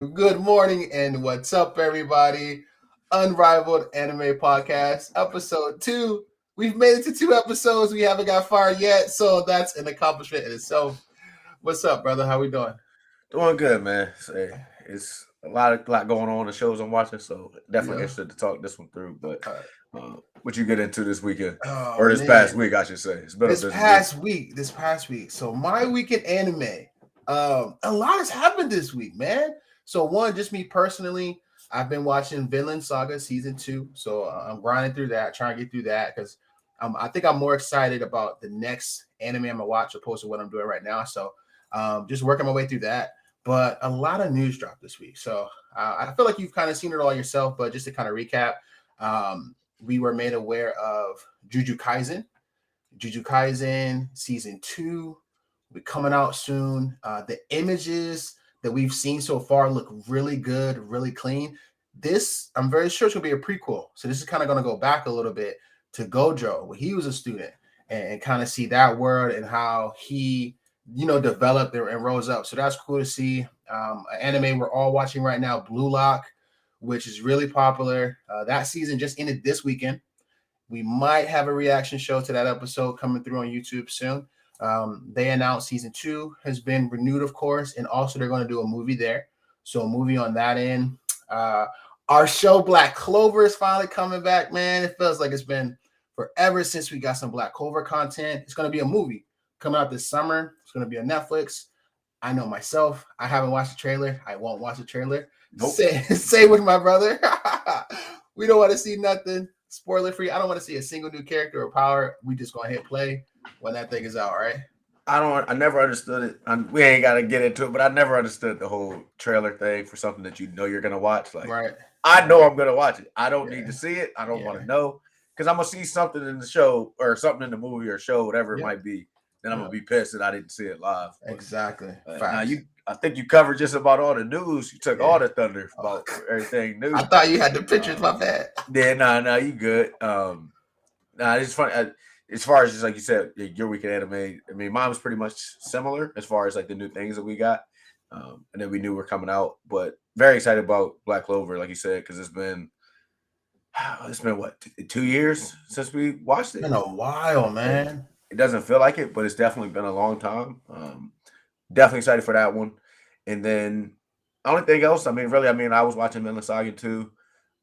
Good morning and what's up, everybody? Unrivaled Anime Podcast, episode 2. We've made it to 2 episodes. We haven't got far yet, so that's an accomplishment in itself. What's up, brother? How we doing? Doing good, man. It's a lot going on in the shows I'm watching, so definitely Yeah. interested to talk this one through. But Uh, what you get into this weekend oh or this past man, week, I should say. It's been a this busy week. past week, this past week. So my week in anime. A lot has happened this week, man. So one, just me personally, I've been watching Vinland Saga season 2. So I'm grinding through that, trying to get through that because I think I'm more excited about the next anime I'm gonna watch opposed to what I'm doing right now. So just working my way through that. But a lot of news dropped this week. So I feel like you've kind of seen it all yourself. But just to kind of recap, we were made aware of Jujutsu Kaisen season 2 will be coming out soon. The images that we've seen so far look really good, really clean. This, I'm very sure, it's going to be a prequel. So this is kind of going to go back a little bit to Gojo when he was a student and kind of see that world and how he, developed and rose up. So that's cool to see. An anime we're all watching right now, Blue Lock, which is really popular. That season just ended this weekend. We might have a reaction show to that episode coming through on YouTube soon. They announced season 2 has been renewed, of course, and also they're going to do a movie there. So a movie on that end. Uh, our show Black Clover is finally coming back, man. It feels like it's been forever since we got some Black Clover content. It's going to be a movie coming out this summer. It's going to be on Netflix. I know myself. I haven't watched the trailer. I won't watch the trailer. Nope. Say with my brother. We don't want to see nothing spoiler free. I don't want to see a single new character or power. We just gonna hit play when that thing is out, right? I never understood it. We ain't got to get into it, but I never understood the whole trailer thing for something that you know you're gonna watch. Like, Right. I Right. know I'm gonna watch it. I don't need Yeah. to see it. I don't want Yeah. to know because I'm gonna see something in the show or something in the movie or show, whatever it Yeah. might be. Then I'm Yeah. gonna be pissed that I didn't see it live. But Exactly. now Facts. I think you covered just about all the news. You took Yeah. all the thunder Oh, about everything I new. thought you had the pictures. Um, My bad. yeah, nah, you good. Nah, it's funny. As far as just like you said, your weekend anime. I mean, mine was pretty much similar as far as like the new things that we got, and then we knew were coming out. But very excited about Black Clover, like you said, because it's been what 2 years since we watched It's it, been a while, and man. it doesn't feel like it, but it's definitely been a long time. Definitely excited for that one, and then only thing else, I mean, really, I was watching Vinland Saga too.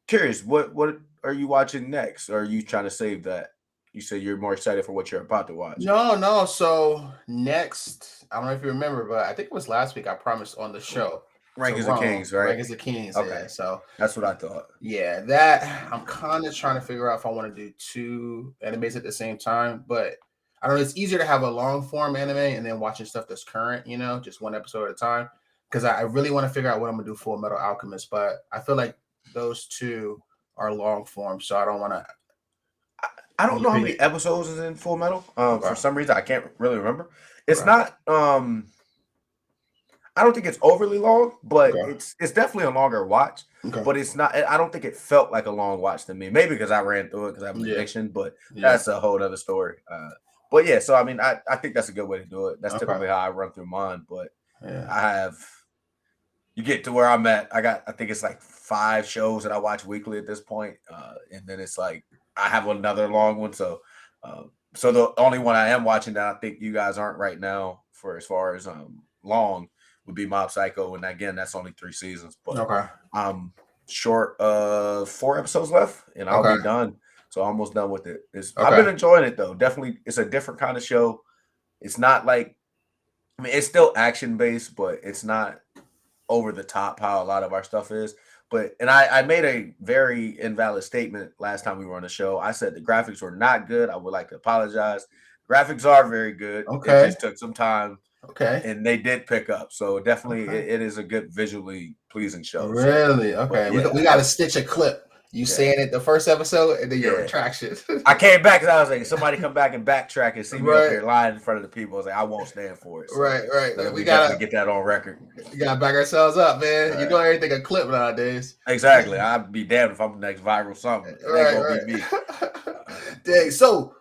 Curious, what are you watching next? Or are you trying to save that? You said you're more excited for what you're about to watch. No, no. So next, I don't know if you remember, but I think it was last week. I promised on the show to Rankings of Rome, Kings, right? Rankings of Kings. Okay, Yeah. So that's what I thought. yeah, that I'm kind of trying to figure out if I want to do two animes at the same time, but I don't know. It's easier to have a long form anime and then watching stuff that's current, just one episode at a time. Because I really want to figure out what I'm gonna do for Metal Alchemist, but I feel like those two are long form, so I don't want to. I In don't your know how opinion, many episodes is in Full Metal. For okay, some reason, I can't really remember. It's okay, not. I don't think it's overly long, but okay, it's definitely a longer watch. okay, But it's not. I don't think it felt like a long watch to me. Maybe because I ran through it because I have an yeah, addiction. But yeah, that's a whole other story. But yeah, so I mean, I think that's a good way to do it. That's okay, typically how I run through mine. But yeah, I have you get to where I'm at. I think it's like 5 shows that I watch weekly at this point, and then it's like I have another long one. So the only one I am watching that I think you guys aren't right now for as far as long would be Mob Psycho, and again that's only 3 seasons, but okay, I'm short of 4 episodes left, and I'll okay, be done. So almost done with it. I've okay, been enjoying it though. Definitely, it's a different kind of show. It's not like it's still action based, but it's not over the top how a lot of our stuff is. But and I made a very invalid statement last time we were on the show. I said the graphics were not good. I would like to apologize. Graphics are very good. It okay, just took some time, okay, and they did pick up. So definitely, okay. it is a good visually pleasing show. So, Really? but Okay. yeah, We got to stitch a clip. You yeah, saying it the first episode and then your yeah. retraction. I came back because I was like, somebody come back and backtrack and see me up Right. here lying in front of the people. I was like, I won't stand for it. So Right. let We me definitely gotta get that on record. back ourselves up, man. You Uh, know everything a clip nowadays. exactly. I'd be damned if I'm the next viral something. It ain't gonna be me. Right. Uh, Dang. So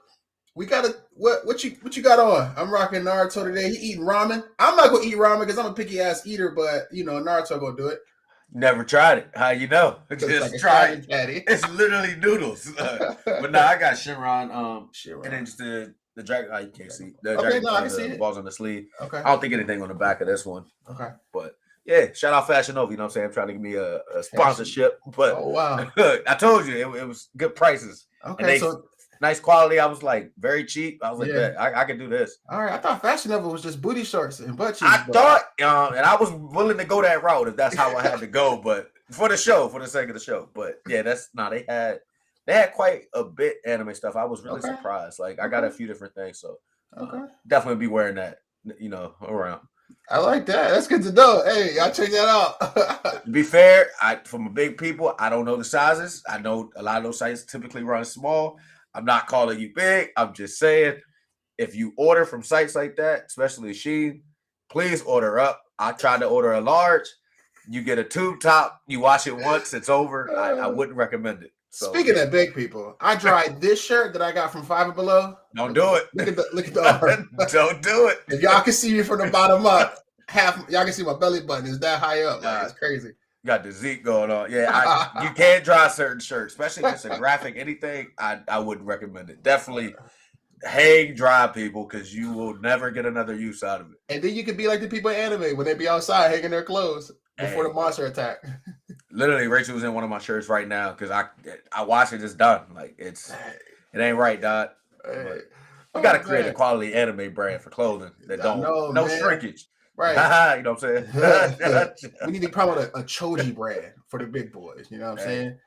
we gotta what you got on? I'm rocking Naruto today. He eating ramen. I'm not gonna eat ramen because I'm a picky ass eater, but Naruto gonna do it. Never tried it. How you know? It's like Just a try Krabby it. Patty. It's literally noodles. But no, I got Shinron. And then Shinron. just the dragon. Oh, you can't see the Okay, dragon. no, I can see The it. balls on the sleeve. Okay. I don't think anything on the back of this one. Okay. But yeah, shout out Fashion Nova. You know what I'm saying? I'm trying to give me a sponsorship. But Oh wow. I told you it was good prices. Okay, And they so nice quality. I was like very cheap. I was like, yeah. I can do this. All right, I thought Fashion Nova was just booty shorts and butt cheeks. I thought, and I was willing to go that route if that's how I had to go, but for the show, for the sake of the show. But yeah, they had quite a bit anime stuff. I was really surprised. Like I got a few different things, so definitely be wearing that, around. I like that. That's good to know. Hey, I'll check that out. To be fair, from big people, I don't know the sizes. I know a lot of those sites typically run small. I'm not calling you big. I'm just saying, if you order from sites like that, especially Shein, please order up. I tried to order a large. You get a tube top. You wash it once. It's over. I wouldn't recommend it. So, speaking of big people, I dried this shirt that I got from Five and Below. Don't do it. Look at the arm. Don't do it. If y'all can see me from the bottom up, y'all can see my belly button is that high up. Like, it's crazy. You got the Zeke going on. Yeah, you can't dry certain shirts, especially if it's a graphic anything. I wouldn't recommend it. Definitely hang dry, people, because you will never get another use out of it. And then you could be like the people in anime when they be outside hanging their clothes before the monster attack. Literally, Rachel's in one of my shirts right now because I watch it. It's done. Like it ain't right, dog. Hey. You got to create a quality anime brand for clothing that no shrinkage. Right. You know what I'm saying? We need to promote a Choji brand for the big boys. You know what I'm saying?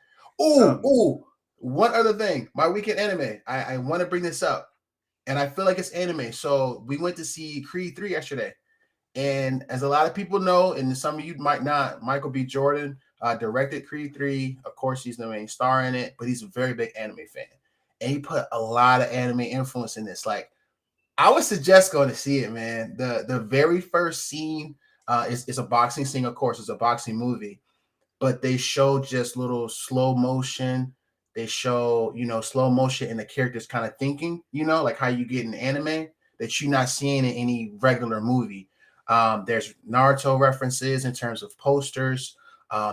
Ooh. One other thing. My weekend anime. I want to bring this up. And I feel like it's anime. So we went to see Creed 3 yesterday. And as a lot of people know, and some of you might not, Michael B. Jordan directed Creed 3. Of course, he's the main star in it, but he's a very big anime fan. And he put a lot of anime influence in this. Like, I would suggest going to see it, man. The very first scene is a boxing scene, of course. It's a boxing movie. But they show just little slow motion. They show, slow motion and the characters kind of thinking, like how you get in anime that you're not seeing in any regular movie. There's Naruto references in terms of posters.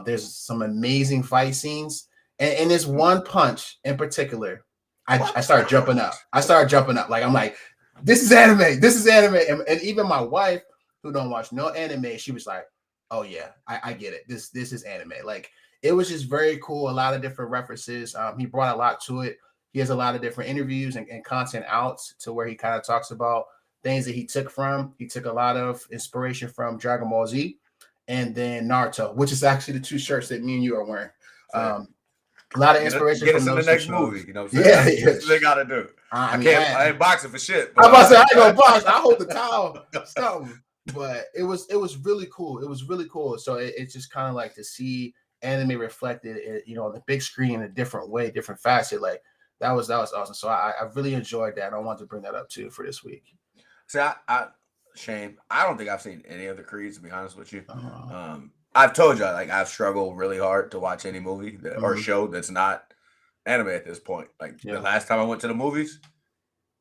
There's some amazing fight scenes. And this one punch in particular, I started jumping up. Like, I'm like, this is anime. This is anime. And even my wife, who don't watch no anime, she was like, oh, yeah, I get it. This is anime. Like, it was just very cool. A lot of different references. He brought a lot to it. He has a lot of different interviews and content out to where he kind of talks about things that he took from. He took a lot of inspiration from Dragon Ball Z and then Naruto, which is actually the two shirts that me and you are wearing. A lot of inspiration. Get us in the next movie. You know what I'm saying? Yeah. They got to do. I ain't boxing for shit. I'm about to say, I ain't gonna box. I hold the towel. Something. But it was really cool. It was really cool. So it's just kind of like to see anime reflected, on the big screen in a different way, different facet. Like that was awesome. So I really enjoyed that. I wanted to bring that up too for this week. See, Shane, I don't think I've seen any of the Creeds, to be honest with you. I've told you, like, I've struggled really hard to watch any movie or show that's not anime at this point. Like the last time I went to the movies,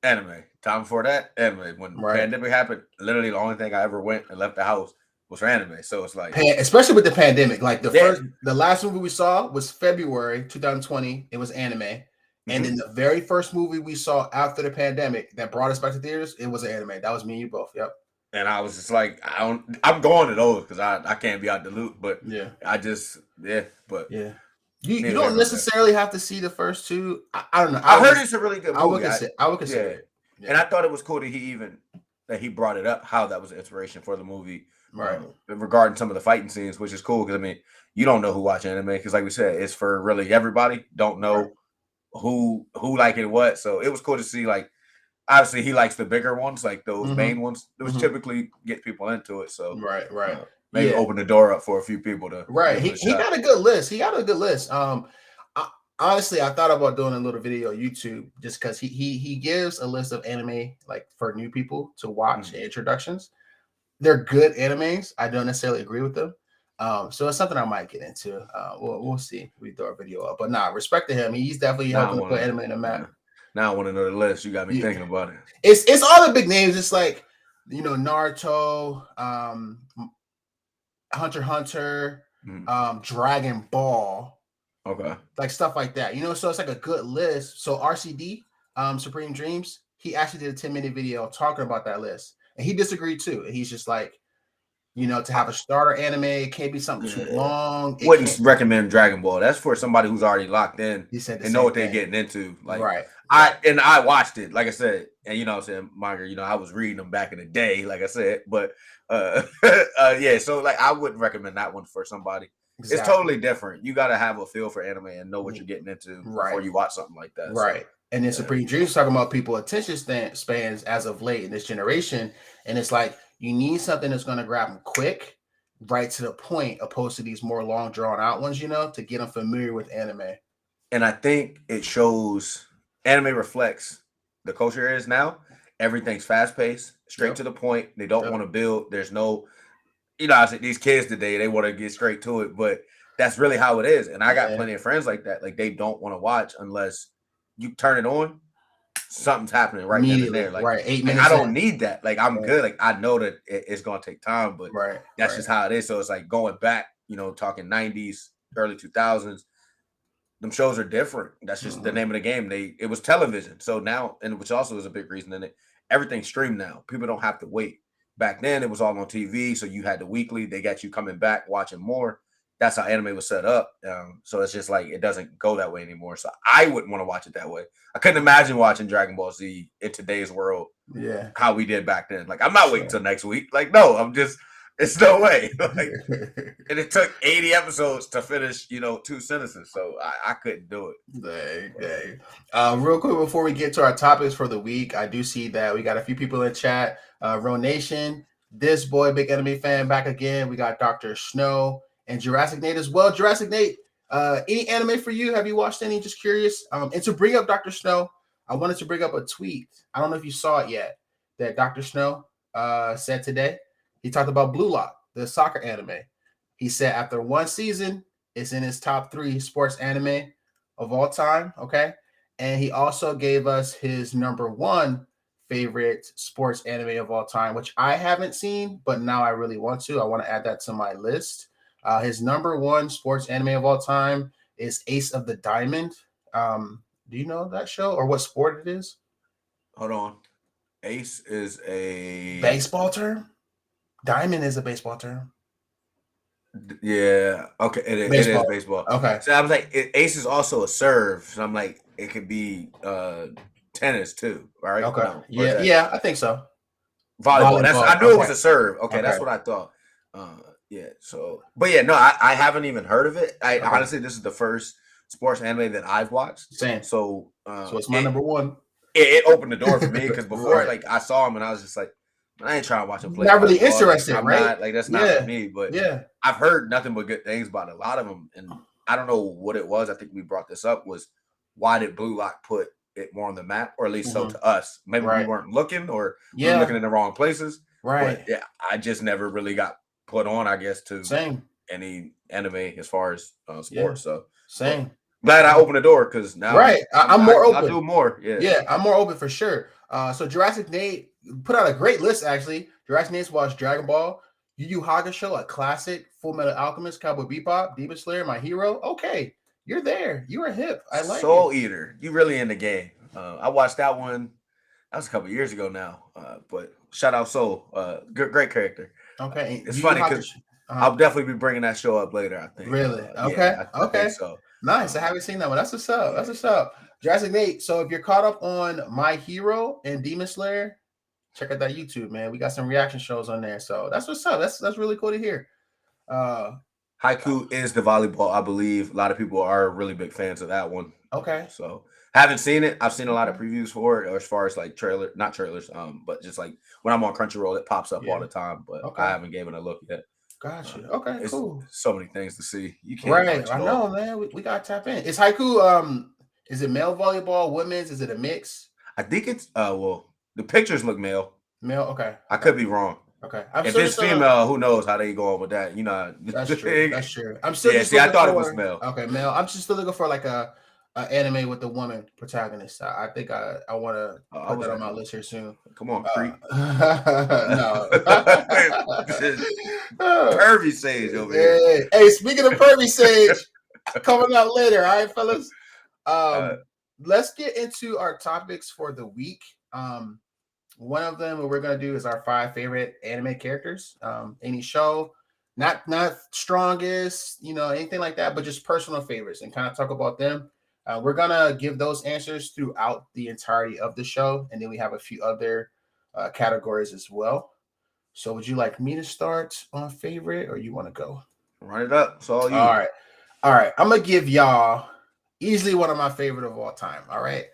anime. Time before that, anime. When the pandemic happened, literally the only thing I ever went and left the house was for anime. So it's like, especially with the pandemic, like the last movie we saw was February 2020. It was anime. And then the very first movie we saw after the pandemic that brought us back to theaters, it was an anime. That was me and you both. Yep. And I was just like, I'm going to those because I can't be out the loop. But but you don't necessarily have to see the first two. I don't know. I heard it's a really good movie. I would consider it. Yeah. And I thought it was cool that he brought it up, how that was an inspiration for the movie, regarding some of the fighting scenes, which is cool because you don't know who watch anime because, like we said, it's for really everybody. Don't know who like it what. So it was cool to see. Like, obviously, he likes the bigger ones, like those main ones, which typically get people into it. So maybe open the door up for a few people to He got a good list. Honestly, I thought about doing a little video on YouTube just because he gives a list of anime like for new people to watch introductions. They're good animes. I don't necessarily agree with them. So it's something I might get into. We'll see. We throw a video up, but respect to him. He's definitely helping to put anime in the map. Now I want to know the list. You got me thinking about it. It's all the big names. It's like Naruto, Hunter x Hunter. Dragon Ball, Okay. like stuff like that. So it's like a good list. So RCD, Supreme Dreams, he actually did a 10-minute video talking about that list, and he disagreed too. And he's just like, to have a starter anime, it can't be something too long. It Wouldn't can't. recommend Dragon Ball. That's for somebody who's already locked in He said the and know same what they're thing. getting into. Like Right. I watched it, like I said, and what I'm saying, manga, I was reading them back in the day, like I said, but yeah, so like I wouldn't recommend that one for somebody. Exactly. It's totally different. You got to have a feel for anime and know what you're getting into before you watch something like that. Right. So, and then Supreme Dreams talking about people attention spans as of late in this generation, and it's like you need something that's going to grab them quick, right to the point, opposed to these more long drawn out ones, to get them familiar with anime. And I think it shows anime reflects the culture is now. Everything's fast paced, straight to the point. They don't want to build. There's no, I said these kids today, they want to get straight to it, but that's really how it is. And I got plenty of friends like that. Like they don't want to watch unless you turn it on. Something's happening right then and there. Like, right, 8 minutes. I don't need that. Like I'm good. Like I know that it's gonna take time, but that's just how it is. So it's like going back, talking 90s, early 2000s. Them shows are different. That's just the name of the game. It was television. So now, and which also is a big reason in it, everything's streamed now. People don't have to wait. Back then it was all on TV. So you had the weekly, they got you coming back, watching more. That's how anime was set up. So it's just like, it doesn't go that way anymore. So I wouldn't want to watch it that way. I couldn't imagine watching Dragon Ball Z in today's world. Yeah. How we did back then. Like, I'm not waiting till next week. Like, no, it's no way. Like, and it took 80 episodes to finish, 2 sentences. So I couldn't do it. Dang. Real quick before we get to our topics for the week, I do see that we got a few people in chat. Real Nation, this boy, big anime fan, back again. We got Dr. Snow and Jurassic Nate as well. Jurassic Nate, any anime for you? Have you watched any? Just curious. And to bring up Dr. Snow, I wanted to bring up a tweet. I don't know if you saw it yet, that Dr. Snow said today. He talked about Blue Lock, the soccer anime. He said after one season, it's in his top 3 sports anime of all time. Okay. And he also gave us his number 1 favorite sports anime of all time, which I haven't seen, but now I really want to. I want to add that to my list. His number 1 sports anime of all time is Ace of the Diamond. Do you know that show or what sport it is? Hold on. Ace is a baseball term. Diamond is a baseball term. Yeah. Okay. It is baseball. Okay. So I was like, Ace is also a serve. So I'm like, it could be tennis too. Right. Okay. No, yeah. I think so. Volleyball. I knew it was a serve. Okay. That's what I thought. Yeah. So, but yeah, no, I haven't even heard of it. Honestly, this is the first sports anime that I've watched. Same. So it's my number 1. It opened the door for me because before, like, I saw him and I was just like, I ain't trying to watch him play. Not really interested, like, right? That's not for me. But I've heard nothing but good things about a lot of them, and I don't know what it was. I think we brought this up. Was why did Blue Lock put it more on the map, or at least so to us? Maybe we weren't looking, or we were looking in the wrong places. Right. But yeah, I just never really got put on, I guess, to any anime as far as sports. So same. Glad I opened the door because now I'm more open. I'll do more. Yeah, I'm more open for sure. So Jurassic Nate put out a great list, actually. Jurassic Nate's watched Dragon Ball, Yu Yu Hakusho, a classic, Full Metal Alchemist, Cowboy Bebop, Demon Slayer, My Hero. Okay, you're there. You are hip. I like Soul Eater. You really in the game. I watched that one. That was a couple years ago now. But shout out Soul. Great character. Okay. It's funny because I'll definitely be bringing that show up later, I think. Really? Okay. I think so. Nice. I haven't seen that one. That's what's up. Jurassic Nate. So if you're caught up on My Hero and Demon Slayer, check out that YouTube, man. We got some reaction shows on there. So that's what's up. That's really cool to hear. Haiku is the volleyball, I believe. A lot of people are really big fans of that one. Okay. So haven't seen it. I've seen a lot of previews for it, or as far as like not trailers, but just like when I'm on Crunchyroll, it pops up all the time. But I haven't given it a look yet. Gotcha. Okay, cool. So many things to see. You can't. I know, man. We gotta tap in. Is Haiku is it male volleyball, women's? Is it a mix? I think it's well, the pictures look male. Male, okay. I could be wrong. Okay. If it's female, who knows how they going with that? That's true. I'm still I thought it was male. Okay, male. I'm just still looking for like a anime with the woman protagonist. I think I want to I put was that on like, my list here soon. come on, Creep. No. Pervy Sage over here. Hey, speaking of Pervy Sage, coming out later. All right, fellas. Let's get into our topics for the week. One of them, what we're gonna do is our 5 favorite anime characters. Any show, not strongest, anything like that, but just personal favorites, and kind of talk about them. We're gonna give those answers throughout the entirety of the show, and then we have a few other categories as well. So, would you like me to start on favorite, or you want to go? Run it up. It's all you. All right. I'm gonna give y'all easily one of my favorite of all time. All right.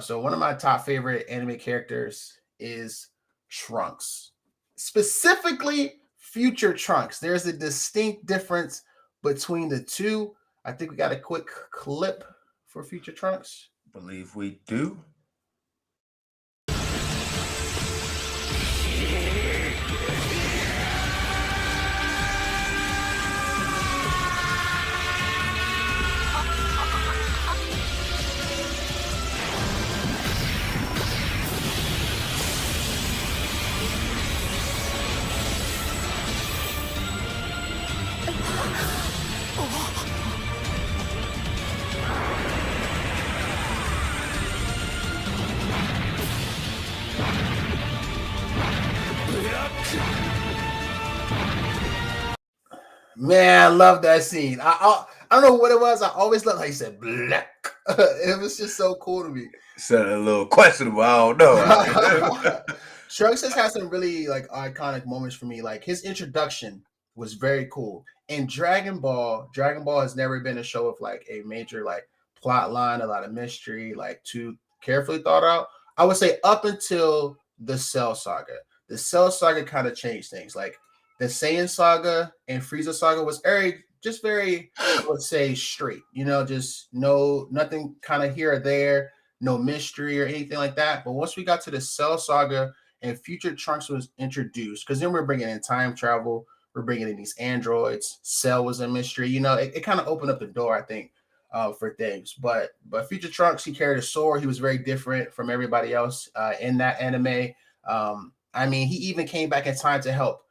So one of my top favorite anime characters is Trunks, specifically Future Trunks. There's a distinct difference between the two. I think we got a quick clip for Future Trunks. Believe we do. Man, I love that scene. I don't know what it was. I always loved how he said black. It was just so cool to me. Said a little questionable. I don't know. Trunks has had some really like iconic moments for me. Like his introduction was very cool. And Dragon Ball has never been a show of like a major like plot line, a lot of mystery, like too carefully thought out. I would say up until the Cell Saga. The Cell Saga kind of changed things. Like the Saiyan Saga and Frieza Saga was very, I would say, straight. Just nothing kind of here or there, no mystery or anything like that. But once we got to the Cell Saga and Future Trunks was introduced, because then we're bringing in time travel, we're bringing in these androids. Cell was a mystery. It kind of opened up the door, I think, for things. But Future Trunks, he carried a sword. He was very different from everybody else in that anime. I mean, he even came back in time to help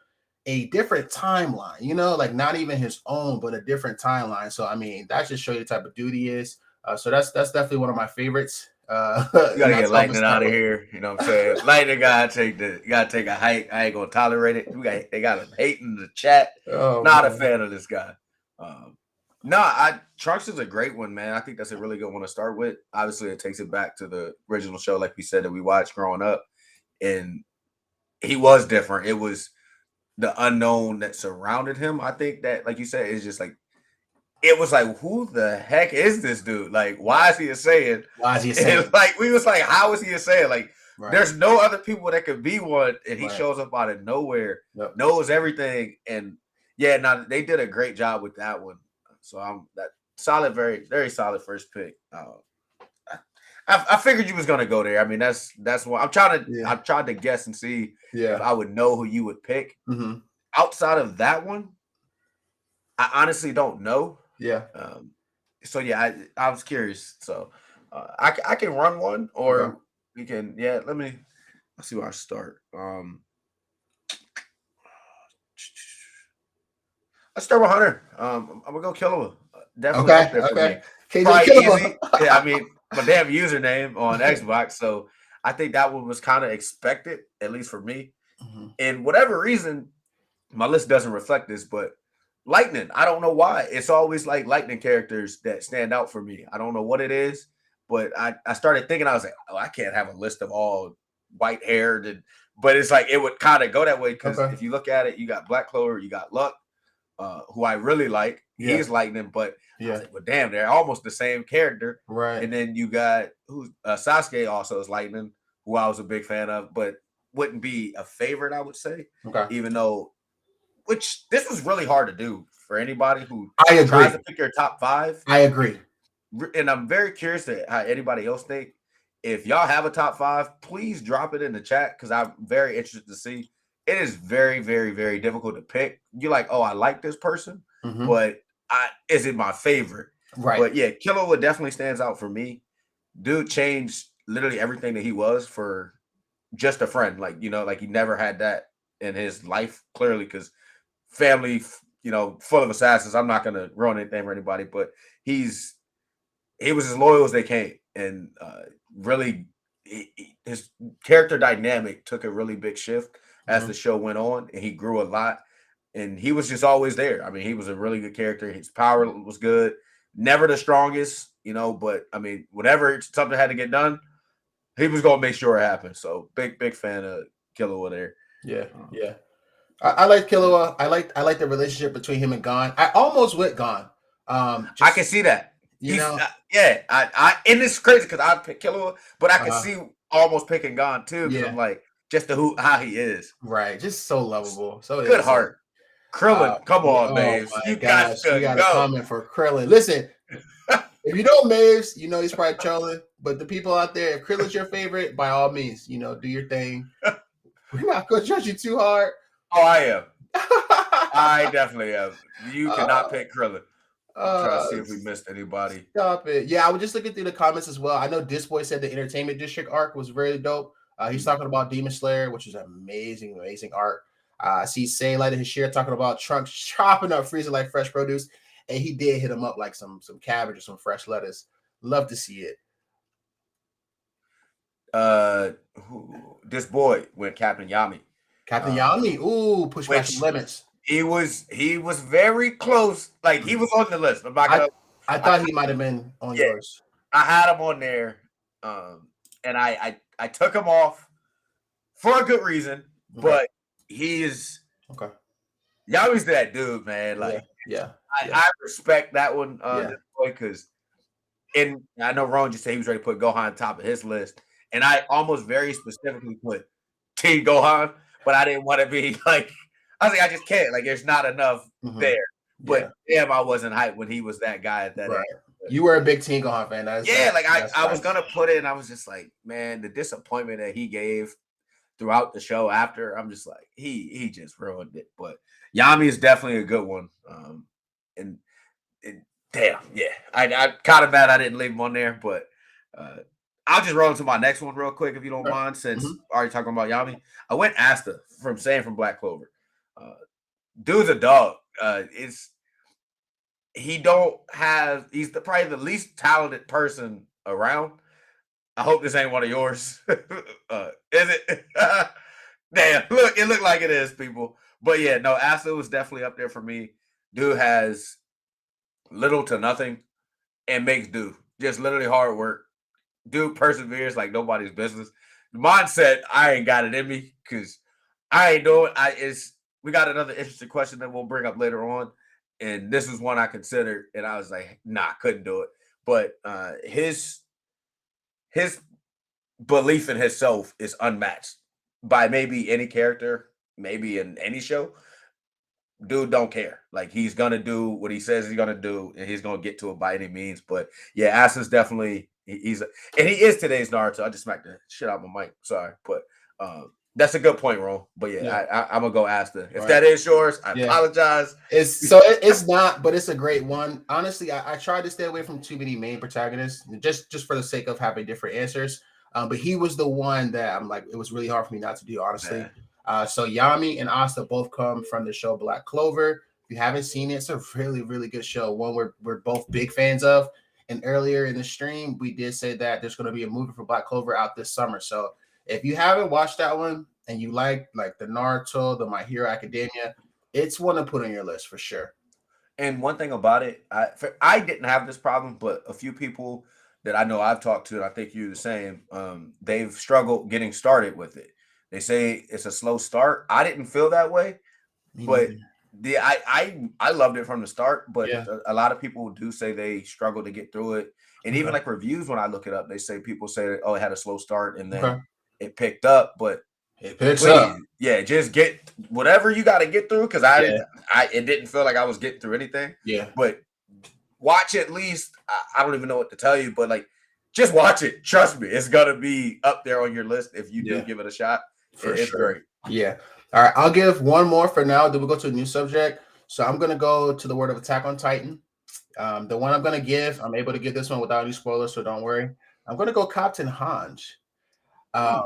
a different timeline, like not even his own, but a different timeline. So, I mean, that just show you the type of dude he is. So that's definitely one of my favorites. You gotta get Lightning out of here. You know what I'm saying? Lightning gotta take a hike. I ain't gonna tolerate it. They got him hating the chat. Not a fan of this guy. Trunks is a great one, man. I think that's a really good one to start with. Obviously, it takes it back to the original show, like we said, that we watched growing up. And he was different. It was the unknown that surrounded him. I think that, like you said, it's just like, it was like, who the heck is this dude? Like, why is he a Saiyan? Why is he a Saiyan? Like, we was like, how is he a Saiyan? Like, there's no other people that could be one, and he shows up out of nowhere, knows everything, and yeah, they did a great job with that one. So I'm that solid, very, very solid first pick. I figured you was gonna go there. I mean, that's what I'm trying to. I tried to guess and see if I would know who you would pick. Mm-hmm. Outside of that one, I honestly don't know. Yeah. So yeah, I was curious. So I can run one, or we can. Yeah, let's see where I start. Let's start with Hunter. I'm gonna go Killua. Definitely up there for me. Probably easy. Yeah, I mean, my damn username on Xbox, so I think that one was kind of expected, at least for me. Mm-hmm. And whatever reason, my list doesn't reflect this, but Lightning, I don't know why. It's always like Lightning characters that stand out for me. I don't know what it is, but I started thinking, I was like, oh, I can't have a list of all white haired, but it's like it would kind of go that way because if you look at it, you got Black Clover, you got Luck, who I really like. Yeah. He's Lightning, but I was like, well, damn, they're almost the same character. Right. And then you got Sasuke also is Lightning, who I was a big fan of, but wouldn't be a favorite, I would say. Okay. Even though, which this was really hard to do for anybody who tries to pick your top 5. I agree. And I'm very curious to how anybody else think. If y'all have a top 5, please drop it in the chat because I'm very interested to see. It is very, very, very difficult to pick. You're like, oh, I like this person, but is it my favorite? Right. But yeah, Killua definitely stands out for me. Dude changed literally everything that he was for just a friend. Like, like he never had that in his life, clearly, because family, full of assassins. I'm not gonna ruin anything for anybody, but he was as loyal as they came, and really his character dynamic took a really big shift as the show went on, and he grew a lot. And he was just always there. I mean, he was a really good character. His power was good. Never the strongest, but I mean, whenever something had to get done, he was gonna make sure it happened. So big fan of Killua there. Yeah. Yeah. I like Killua. I like the relationship between him and Gon. I almost went Gon. I can see that. You know, Yeah. And it's crazy because I pick Killua, but I can uh, see almost picking Gon too because I'm yeah, like just how he is. right. Just so lovable, so Good innocent. heart. Krillin, come Yeah, on, oh Maves. my You got gosh, we to got a go. comment for Krillin. Listen, if you know Maves, you know he's probably trolling. But the people out there, if Krillin's your favorite, by all means, do your thing. We're not gonna judge you too hard. Oh, I am. I definitely am. You cannot pick Krillin. I'm trying to see if we missed anybody. Stop it. Yeah, I was just looking through the comments as well. I know Disboy said the Entertainment District arc was very dope. He's talking about Demon Slayer, which is amazing, amazing art. I see Say lighted his share talking about Trunks chopping up Frieza like fresh produce, and he did hit him up like some cabbage or some fresh lettuce. Love to see it. This boy went Captain Yami. Captain Yami, ooh, push back some limits. He was very close. Like he was on the list. I'm not gonna. I thought he might have been on yours. I had him on there, and I took him off for a good reason. Okay. But he is okay. Yami's that dude, man. Like, I respect that one, because, and I know Ron just said he was ready to put Gohan on top of his list, and I almost very specifically put Team Gohan, but I didn't want to be like. I was like, I just can't. Like, there's not enough there. But damn, I wasn't hyped when he was that guy at that age. You were a big Team Gohan fan. I was gonna put it, and I was just like, man, the disappointment that he gave throughout the show after, I'm just like, he just ruined it. But Yami is definitely a good one. And damn, yeah, I kind of mad I didn't leave him on there, but I'll just roll into my next one real quick if you don't mind, since already talking about Yami. I went Asta from Black Clover. Dude's a dog. He's probably the least talented person around. I hope this ain't one of yours. Is it? Damn, look, it looked like it is, people. But yeah, no, Asta was definitely up there for me. Dude has little to nothing and makes do. Just literally hard work. Dude perseveres like nobody's business. The mindset, I ain't got it in me because I ain't doing we got another interesting question that we'll bring up later on. And this is one I considered, and I was like, nah, couldn't do it. But his belief in himself is unmatched by maybe any character, maybe in any show. Dude don't care. Like, he's gonna do what he says he's gonna do, and he's gonna get to it by any means. But yeah, Asa's definitely and he is today's Naruto. I just smacked the shit out of my mic. Sorry, but that's a good point, Ron. But yeah. I'm gonna go Asta. If that is yours, I apologize. It's not, but it's a great one. Honestly, I tried to stay away from too many main protagonists, just for the sake of having different answers. But he was the one that I'm like, it was really hard for me not to do, honestly. So Yami and Asta both come from the show Black Clover. If you haven't seen it, it's a really, really good show. One we're both big fans of. And earlier in the stream, we did say that there's going to be a movie for Black Clover out this summer. So if you haven't watched that one and you like the Naruto, the My Hero Academia, it's one to put on your list for sure. And one thing about it, I didn't have this problem, but a few people that I know I've talked to, and I think you're the same, they've struggled getting started with it. They say it's a slow start. I didn't feel that way, but I loved it from the start. But a lot of people do say they struggle to get through it. And even like reviews, when I look it up, they say people say, oh, it had a slow start and then it picked up, but it picks up. Yeah, just get whatever you got to get through, because it didn't feel like I was getting through anything. Yeah, but watch at least. I don't even know what to tell you, but like, just watch it. Trust me, it's gonna be up there on your list if you do give it a shot. It's great. Yeah. All right, I'll give one more for now. Then we'll go to a new subject. So I'm gonna go to the word of Attack on Titan. The one I'm gonna give, I'm able to give this one without any spoilers, so don't worry. I'm gonna go Captain Hanj, uh, Hmm.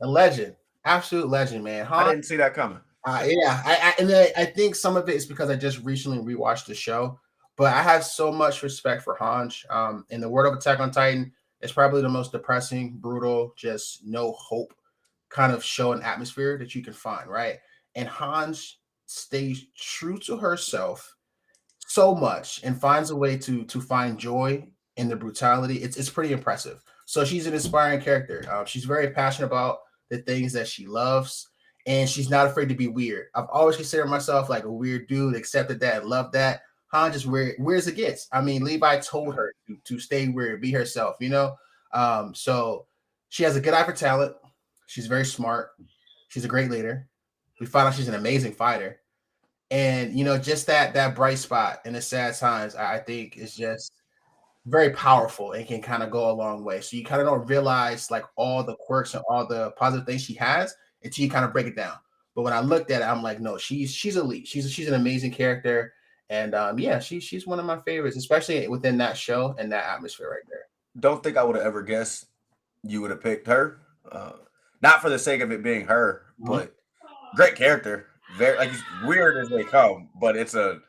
a legend, absolute legend, man. I Hanj, didn't see that coming. yeah, I think some of it is because I just recently rewatched the show, but I have so much respect for Hanj. In the world of Attack on Titan, it's probably the most depressing, brutal, just no hope kind of show and atmosphere that you can find, right? And Hanj stays true to herself so much and finds a way to find joy in the brutality. It's pretty impressive. So she's an inspiring character. She's very passionate about the things that she loves, and she's not afraid to be weird. I've always considered myself like a weird dude, accepted that, loved that. Han just weird as it gets. I mean, Levi told her to stay weird, be herself, you know. So she has a good eye for talent. She's very smart. She's a great leader. We find out she's an amazing fighter, and just that bright spot in the sad times, I think is just very powerful and can kind of go a long way. So you kind of don't realize like all the quirks and all the positive things she has until you kind of break it down. But when I looked at it, I'm like, no, she's elite. She's an amazing character, and yeah, she's one of my favorites, especially within that show and that atmosphere right there. Don't think I would have ever guessed you would have picked her. Uh, Not for the sake of it being her, Mhm. but great character. Very like weird as they come, but it's a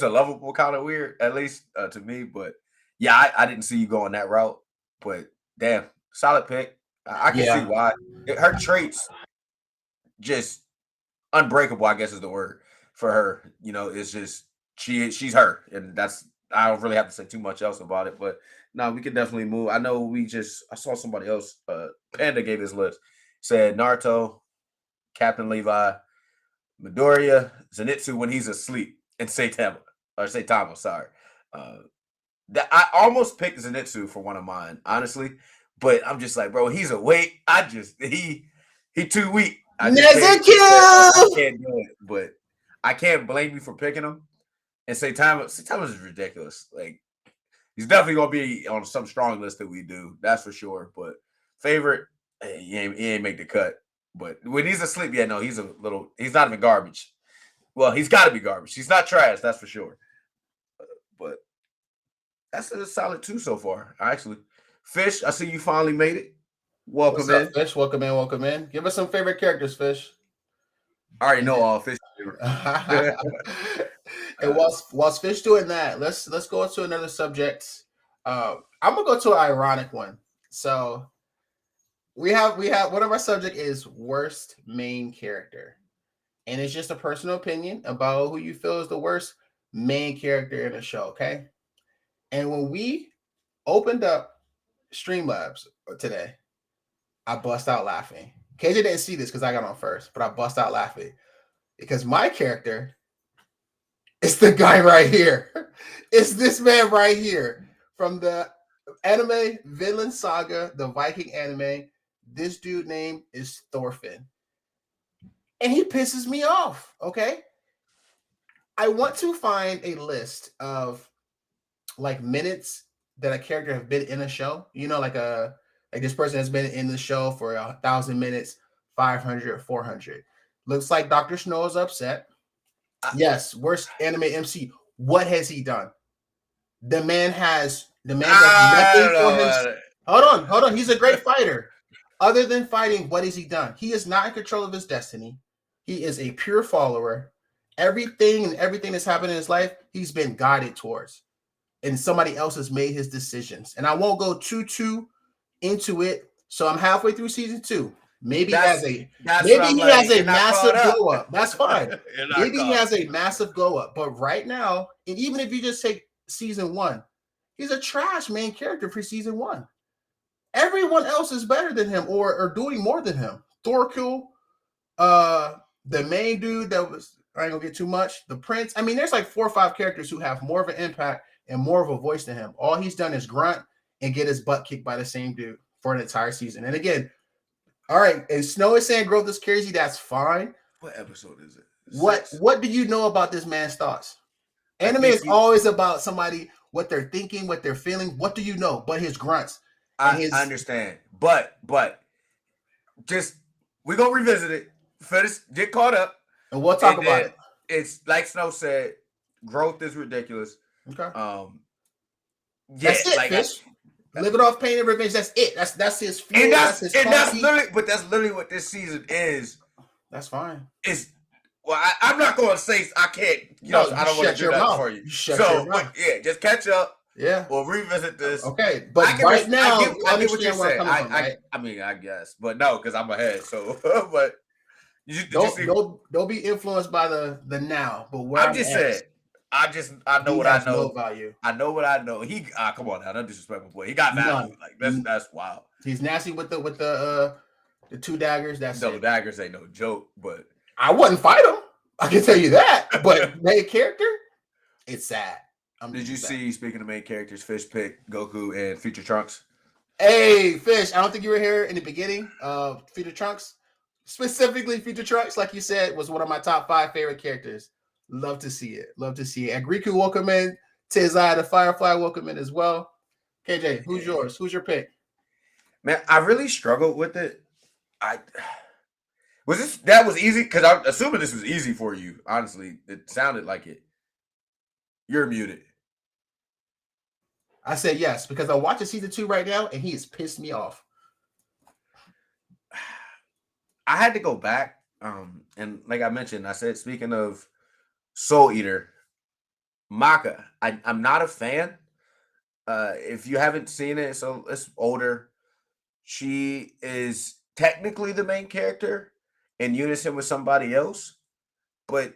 lovable kind of weird, at least to me. But yeah, I didn't see you going that route. But damn, solid pick. I can see Yeah, why. Her traits just unbreakable, I guess is the word for her. It's just she's her, and that's I don't really have to say too much else about it. But no, we can definitely move. I know I saw somebody else. Panda gave his list. Said Naruto, Captain Levi, Midoriya, Zenitsu when he's asleep, and Saitama. Sorry, uh, that I almost picked Zenitsu for one of mine, honestly, but I'm just like, bro, he's awake. He too weak. I just can't. I Nezuko! can't do it. But I can't blame you for picking him. And Saitama is ridiculous. Like he's definitely gonna be on some strong list that we do. That's for sure. But favorite, he ain't make the cut. But when he's asleep, yeah, no, he's a little. He's not even garbage. Well, he's got to be garbage. He's not trash, that's for sure. But that's a solid two so far. Actually, Fish, I see you finally made it. What's Welcome up, in. Fish? Welcome in, welcome in. Give us some favorite characters, Fish. I already And know then all Fish. and uh, whilst Fish doing that, let's go to another subject. I'm gonna go to an ironic one. So we have one of our subject is worst main character, and it's just a personal opinion about who you feel is the worst main character in a show. Okay, and when we opened up Streamlabs today, I bust out laughing. KJ didn't see this because I got on first, but I bust out laughing because my character is the guy right here. It's this man right here from the anime Vinland Saga, the Viking anime. This dude name is Thorfinn, and he pisses me off. Okay, I want to find a list of like minutes that a character have been in a show. Like this person has been in the show for 1,000 minutes, 500, 400. Looks like Dr. Snow is upset. I, Yes, worst anime MC. What has he done? The man does I nothing don't for know him. about it. Hold on. He's a great fighter. Other than fighting, what has he done? He is not in control of his destiny. He is a pure follower. Everything that's happened in his life, he's been guided towards. And somebody else has made his decisions. And I won't go too into it. So I'm halfway through season 2. Maybe he has That's a that's what maybe I'm he has like. a You're not caught massive up. glow up. That's fine. You're not Maybe he caught up. has a massive glow up. But right now, and even if you just take season 1, he's a trash main character for season 1. Everyone else is better than him or doing more than him. Thorkill, uh, the main dude that was I ain't gonna get too much. The prince. I mean, there's like 4 or 5 characters who have more of an impact and more of a voice than him. All he's done is grunt and get his butt kicked by the same dude for an entire season. And again, all right, and Snow is saying growth is crazy. That's fine. What episode is it? What 6. what do you know about this man's thoughts? I Anime think is he. always about somebody, what they're thinking, what they're feeling. What do you know? But his grunts and I his understand, but just we're gonna revisit it. Finish, get caught up, and we'll talk and about then it. it's like Snow said. Growth is ridiculous. Okay. Yeah, That's it, like Fish. Living off pain and revenge. That's it. That's his fuel. and That's his that's coffee. literally, but that's literally what this season is. That's fine. Is well, I'm not going to say I can't. No, I you don't want to shut do your that mouth. for you. You shut your So, but mouth. yeah, just catch up. Yeah. We'll revisit this. Okay, but right now, you I get what you're understand where I'm saying. coming from, right? I mean, I guess, but no, because I'm ahead. So, but did you see? Don't be influenced by the now, but where I'm I'm just at. saying. I know He what I has no know. value. I know what I know. He come on now, don't disrespect my boy. He got value. None. Like that's wild. He's nasty with the 2 daggers. That's No, it. daggers ain't no joke, but I wouldn't fight him. I can tell you that. But main character, it's sad. did you see? Speaking of main characters, Fish picked Goku and Future Trunks. Hey, Fish, I don't think you were here in the beginning of Future Trunks. Specifically, Future Trunks, like you said, was one of my top 5 favorite characters. Love to see it. Love to see it. And Riku welcome in. Tizai the Firefly welcome in as well. KJ, who's yours? Who's your pick? Man, I really struggled with it. That was easy? Because I'm assuming this was easy for you. Honestly, it sounded like it. You're muted. I said yes because I'm watching season 2 right now, and he has pissed me off. I had to go back, and like I mentioned, I said speaking of Soul Eater, Maka, I'm not a fan. If you haven't seen it, so it's older. She is technically the main character in unison with somebody else, but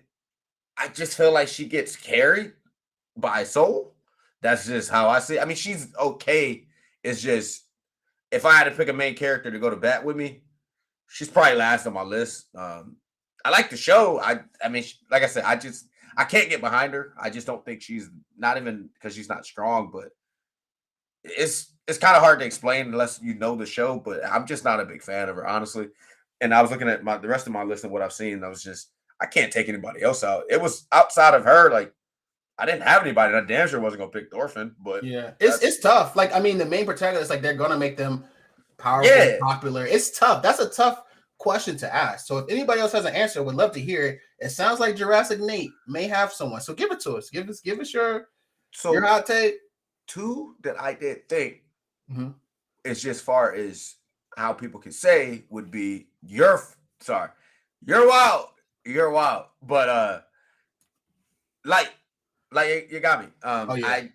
I just feel like she gets carried by Soul. That's just how I see it. I mean, she's okay. It's just if I had to pick a main character to go to bat with me, she's probably last on my list. I like the show. I mean, like I said, I can't get behind her. I just don't think she's not even because she's not strong, but it's kind of hard to explain unless you know the show. But I'm just not a big fan of her, honestly. And I was looking at the rest of my list and what I've seen. I was just I can't take anybody else out. It was outside of her, like I didn't have anybody. And I damn sure wasn't gonna pick Thorfinn, but yeah, it's tough. Like, I mean, the main protagonist, like, they're gonna make them powerful, popular. It's tough. That's a tough question to ask. So if anybody else has an answer, would love to hear it. It sounds like Jurassic Nate may have someone. So give it to us. Give us your hot take. 2 that I did think is just far as how people can say would be you're wild. You're wild. But like you got me. I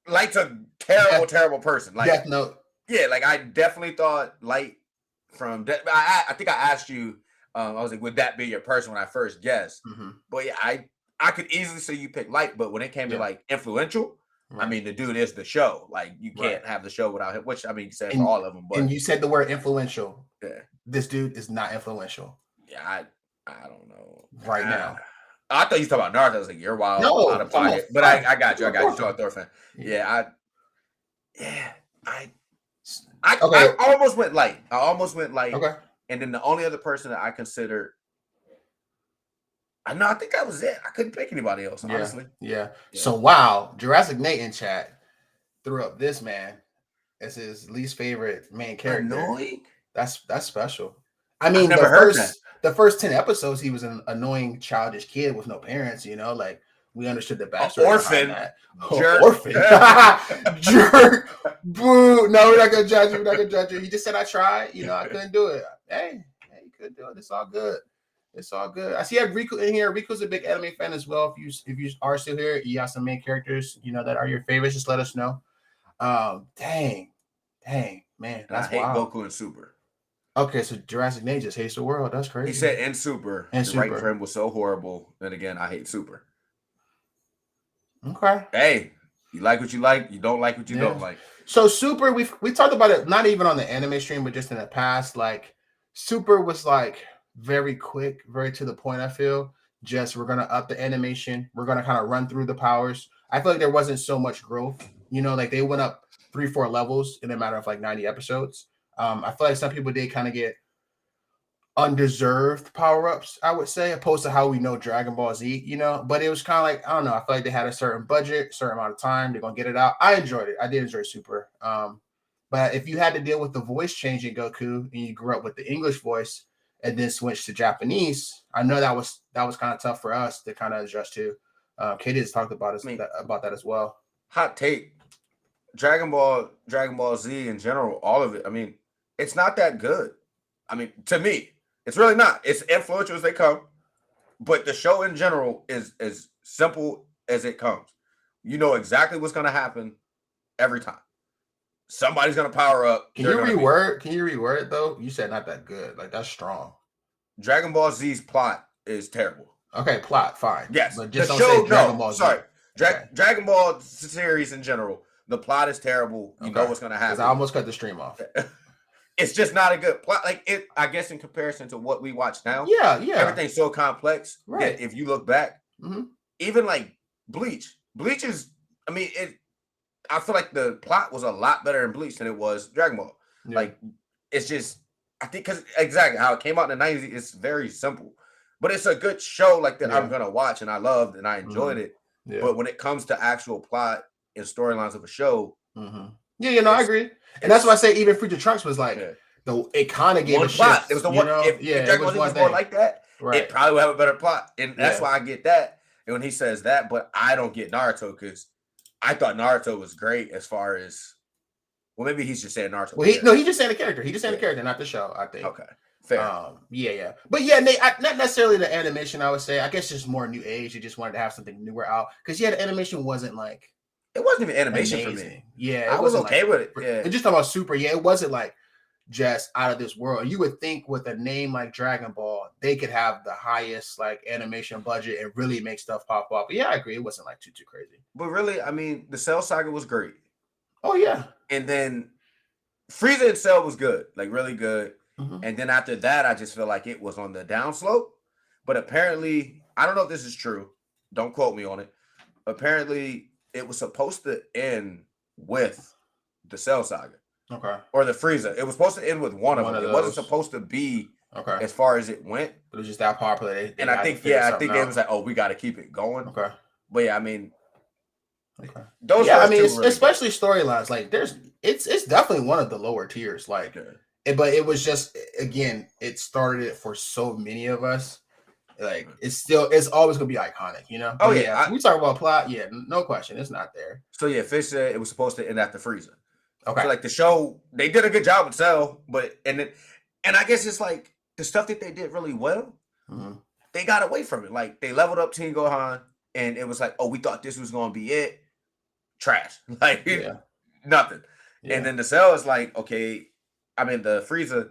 Light's a terrible person. Like Death Note. Yeah, like I definitely thought Light from I think I asked you, I was like, would that be your person when I first guessed? But yeah, I could easily say you pick Light, but when it came to like influential, I mean, the dude is the show. Like you can't have the show without him, which I mean, you said for all of them. But and you said the word influential. Yeah, this dude is not influential. Yeah, I don't know right now. I thought you were talking about Naruto. I was like, you're wild, out of pocket. But I got you. I got you. Talking Thorfinn. Yeah, I almost went Light. Okay. And then the only other person that I considered, I think that was it. I couldn't pick anybody else, honestly. Yeah. So wow, Jurassic Nate in chat threw up this man as his least favorite main character. Annoying. That's special. I mean, the first 10 episodes, he was an annoying, childish kid with no parents. You know, like we understood the backstory. Orphan. Orphan. Jerk. Boo. No, we're not gonna judge you. He just said I tried. You know, I couldn't do it. Hey, you couldn't do it. It's all good. It's all good. I see I have Riku in here. Riku's a big anime fan as well. If you are still here, you got some main characters, you know, that are your favorites. Just let us know. Dang, man, that's I hate wild. Goku and Super. Okay, so Jurassic Nate just hates the world. That's crazy. He said and Super. And the writing for him was so horrible. And again, I hate Super. Okay. Hey, you like what you like. You don't like what you don't like. So Super, we talked about it not even on the anime stream, but just in the past. Like Super was like very quick, very to the point. I feel just we're gonna up the animation. We're gonna kind of run through the powers. I feel like there wasn't so much growth. You know, like they went up 3-4 levels in a matter of like 90 episodes. I feel like some people did kind of get undeserved power-ups, I would say, opposed to how we know Dragon Ball Z, you know, but it was kind of like, I don't know, I feel like they had a certain budget, certain amount of time, they're gonna get it out. I enjoyed it. I did enjoy Super. But if you had to deal with the voice changing Goku and you grew up with the English voice and then switch to Japanese, I know that was kind of tough for us to kind of adjust to. Katie has talked about about that as well. Hot take: Dragon Ball Z in general, all of it. I mean, it's not that good. I mean, to me, it's really not. It's influential as they come, but the show in general is as simple as it comes. You know exactly what's going to happen every time. Somebody's going to power up. Can you reword it though? You said not that good. Like that's strong. Dragon Ball Z's plot is terrible. Okay, plot fine. Yes, but just the don't show. say Dragon Ball Z. Sorry, Okay. Dragon Ball series in general. The plot is terrible. You know what's going to happen. I almost cut the stream off. It's just not a good plot. Like it, I guess, in comparison to what we watch now. Yeah. Everything's so complex. Right. That if you look back, even like Bleach is. I mean, I feel like the plot was a lot better in Bleach than it was Dragon Ball. Yeah. Like it's just, I think, because exactly how it came out in the 90s, it's very simple, but it's a good show like that. I'm gonna watch, and I loved and I enjoyed it. Yeah. But when it comes to actual plot and storylines of a show, I agree, and that's why I say even Future Trunks was like it kind of gave one a plot. shift. It was the one. If Dragon Ball Z was more like that, it probably would have a better plot, and that's why I get that. And when he says that, but I don't get Naruto because I thought Naruto was great as far as. Well, maybe he's just saying Naruto. Well, he's just saying the character. He just saying the character, not the show. I think. Okay. Fair. But Nate, not necessarily the animation. I would say, I guess, just more new age. You just wanted to have something newer out because the animation wasn't like. It wasn't even animation for me. Yeah, I was okay with it. Yeah, it's just talking about super. Yeah, it wasn't like just out of this world. You would think with a name like Dragon Ball, they could have the highest like animation budget and really make stuff pop up. But yeah, I agree. It wasn't like too crazy. But really, I mean, the Cell Saga was great. Oh yeah. And then Frieza and Cell was good, like really good. And then after that, I just feel like it was on the downslope. But apparently, I don't know if this is true. Don't quote me on it. Apparently, it was supposed to end with the Cell Saga. Okay. Or the Frieza. It was supposed to end with one of them. It wasn't supposed to be as far as it went. It was just that popular. And I think it was like, oh, we got to keep it going. Okay. But yeah, I mean, those I mean, really especially storylines. Like, it's definitely one of the lower tiers. Like, but it was just again, it started it for so many of us. Like, it's always gonna be iconic, you know. Oh yeah, we talk about plot. Yeah, no question, it's not there. So yeah, Fish said it was supposed to end after Frieza. Okay, so like the show, they did a good job with Cell, but and I guess it's like the stuff that they did really well. They got away from it. Like they leveled up Teen Gohan, and it was like, oh, we thought this was gonna be it. Trash, like nothing. Yeah. And then the Cell is like, okay, I mean the Frieza,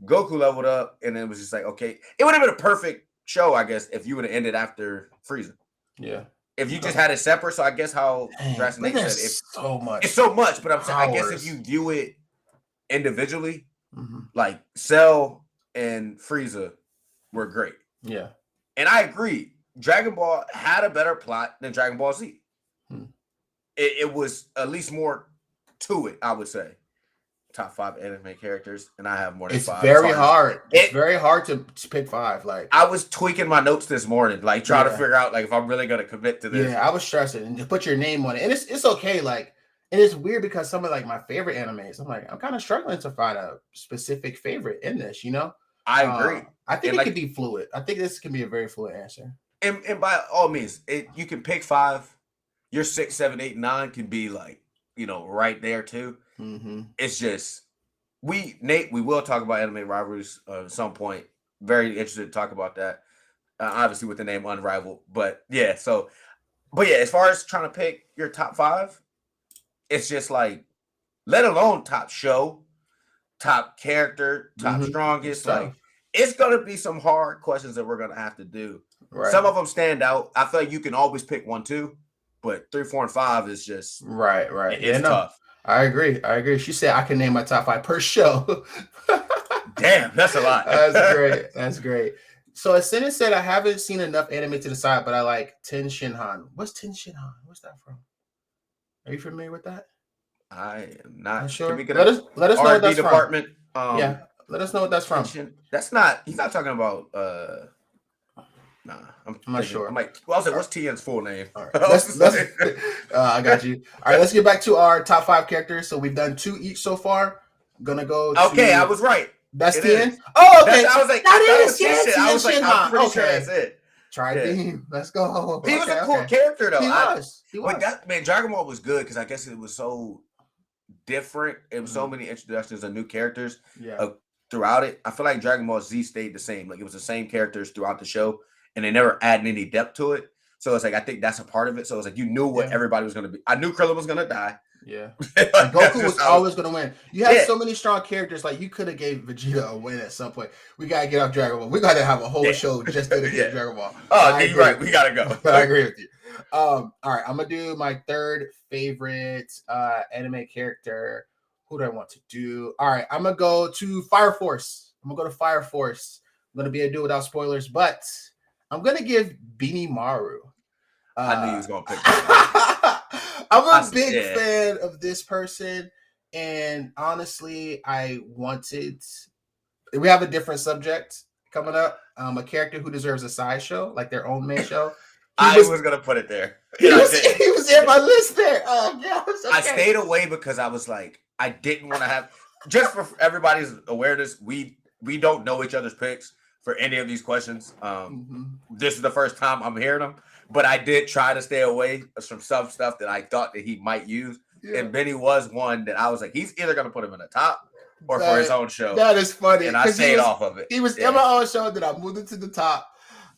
Goku leveled up, and it was just like, okay, it would have been a perfect show, I guess, if you would have ended after Frieza. Yeah. If you just had it separate, so I guess how Drastic Nate said, it's so much, but I'm saying, I guess if you view it individually, like Cell and Frieza were great. Yeah. And I agree, Dragon Ball had a better plot than Dragon Ball Z. It was at least more to it, I would say. Top 5 anime characters, and I have more than 5. It's very hard. It's very hard to pick 5. Like I was tweaking my notes this morning, like trying to figure out like if I'm really gonna commit to this. Yeah, I was stressing and to put your name on it, and it's okay. Like, and it's weird because some of like my favorite animes, I'm kind of struggling to find a specific favorite in this. You know, I agree. I think it could be fluid. I think this can be a very fluid answer. And by all means, you can pick 5. Your 6, 7, 8, 9 can be like, you know, right there too. It's just Nate, we will talk about anime rivalries at some point. Very interested to talk about that. Obviously with the name Unrivaled, but yeah. As far as trying to pick your top 5, it's just like, let alone top show, top character, top strongest. Like, it's gonna be some hard questions that we're gonna have to do. Right. Some of them stand out. I feel like you can always pick 1, 2, but 3, 4, and 5 is just right. It's tough. I agree. She said I can name my top 5 per show. Damn, that's a lot. That's great. So Ascendant said I haven't seen enough anime to decide, but I like Ten Shinhan. What's Ten Shinhan? What's that from? Are you familiar with that? I am not sure. Let us know what that's department. From. Let us know what that's from. That's not. He's not talking about. Nah, I'm not sure. I'm like, well, I was like, what's TN's full name? All right. I got you. All right, let's get back to our top 5 characters. So we've done 2 each so far. Gonna go. Okay, I was right. That's TN. Oh, okay. I was like, that is TN. I was like, I'm pretty sure that's it. Tri-Beam. Let's go. He was a cool character though. He was. But that man, Dragon Ball was good because I guess it was so different. It was so many introductions of new characters throughout it. I feel like Dragon Ball Z stayed the same. Like it was the same characters throughout the show, and they never added any depth to it. So it's like I think that's a part of it. So it's like you knew what everybody was going to be. I knew Krillin was going to die. Yeah, like Goku was always going to win. You had so many strong characters. Like you could have gave Vegeta a win at some point. We gotta get off Dragon Ball. We gotta have a whole show just dedicated to Dragon Ball. Oh, you're right. We gotta go. I agree with you. All right, I'm gonna do my third favorite anime character. Who do I want to do? All right, I'm gonna go to Fire Force. I'm gonna go to Fire Force. I'm gonna be a do without spoilers, but I'm gonna give Beanie Maru. I knew he was gonna pick that. I'm a big fan of this person, and honestly, we have a different subject coming up. A character who deserves a side show, like their own main show. I was gonna put it there. He was in my list there. Oh yeah, okay. I stayed away because I was like, I didn't want to have. Just for everybody's awareness, we don't know each other's picks for any of these questions. This is the first time I'm hearing them. But I did try to stay away from some stuff that I thought that he might use. Yeah. And Benny was one that I was like, he's either going to put him in the top or for his own show. That is funny. And I stayed off of it. He was in my own show, then I moved it to the top.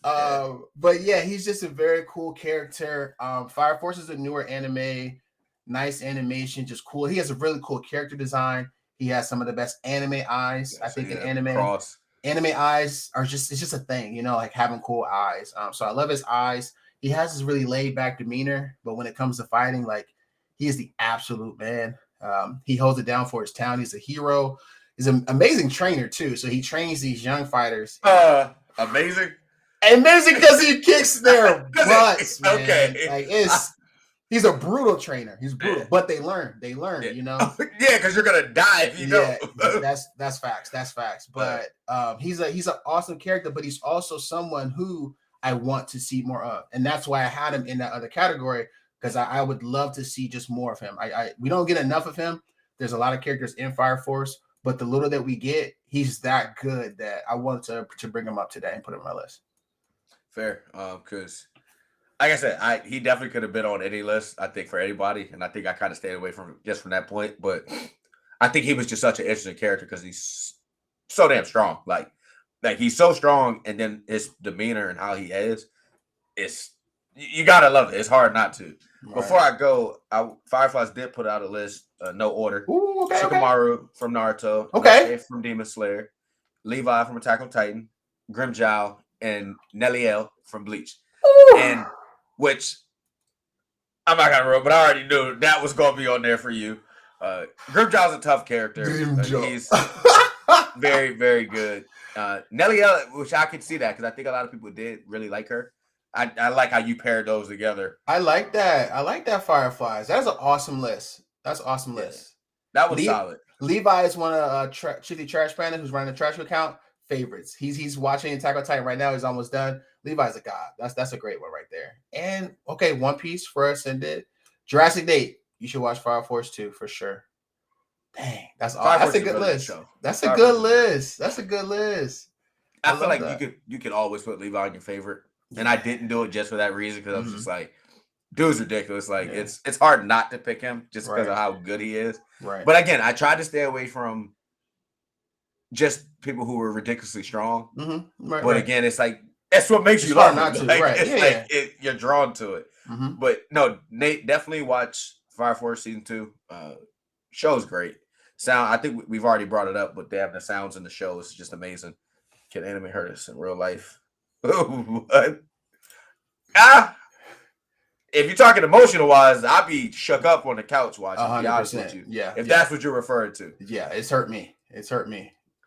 But yeah, he's just a very cool character. Fire Force is a newer anime. Nice animation, just cool. He has a really cool character design. He has some of the best anime eyes, I think, in anime. Anime eyes are it's just a thing, like having cool eyes. So I love his eyes. He has this really laid back demeanor, but when it comes to fighting, like he is the absolute man. He holds it down for his town. He's a hero. He's an amazing trainer too. So he trains these young fighters. Amazing because he kicks their butts. Man. Okay, like he's a brutal trainer. He's brutal, but they learn. Yeah, because you're gonna die if you don't. That's facts. But he's an awesome character, but he's also someone who I want to see more of, and that's why I had him in that other category, because I would love to see just more of him. We don't get enough of him. There's a lot of characters in Fire Force, but the little that we get, he's that good that I want to bring him up today and put him on my list. Fair, because like I said, he definitely could have been on any list, I think, for anybody, and I think I kind of stayed away from that point. But I think he was just such an interesting character because he's so damn strong. Like he's so strong, and then his demeanor and how he is, you gotta love it. It's hard not to. Right. Before I go, Fireflies did put out a list, no order. Ooh, okay, Shikamaru from Naruto, okay, from Demon Slayer, Levi from Attack on Titan, Grimmjow, and Neliel from Bleach. Ooh. And which I'm not gonna ruin, but I already knew that was gonna be on there for you. Grimmjow's a tough character. He's very, very good. Neliel, which I could see that because I think a lot of people did really like her. I like how you paired those together. I like that. Fireflies. That's an awesome list. List. That was solid. Levi is one of Chitty Trash Panda, who's running the trash account. Favorites. He's watching Attack on Titan right now. He's almost done. Levi's a god. That's a great one right there. And okay, One Piece for Ascended. Jurassic Date. You should watch Fire Force 2 for sure. Dang, that's a good list. That's a good list. I feel like you could always put Levi on your favorite, and I didn't do it just for that reason because I was just like, dude's ridiculous. Like it's hard not to pick him just because of how good he is. Right. But again, I tried to stay away from just people who were ridiculously strong. Right, but again, it's like that's what makes you love not it. to. Like, right. It's you're drawn to it. But no, Nate, definitely watch Fire Force season 2. Show's great. Sound, I think we've already brought it up, but they have the sounds in the show. It's just amazing. Can anime hurt us in real life? What? If you're talking emotional wise, I'd be shook up on the couch watching. 100%. To be honest with you. Yeah. If that's what you're referring to. Yeah, it's hurt me.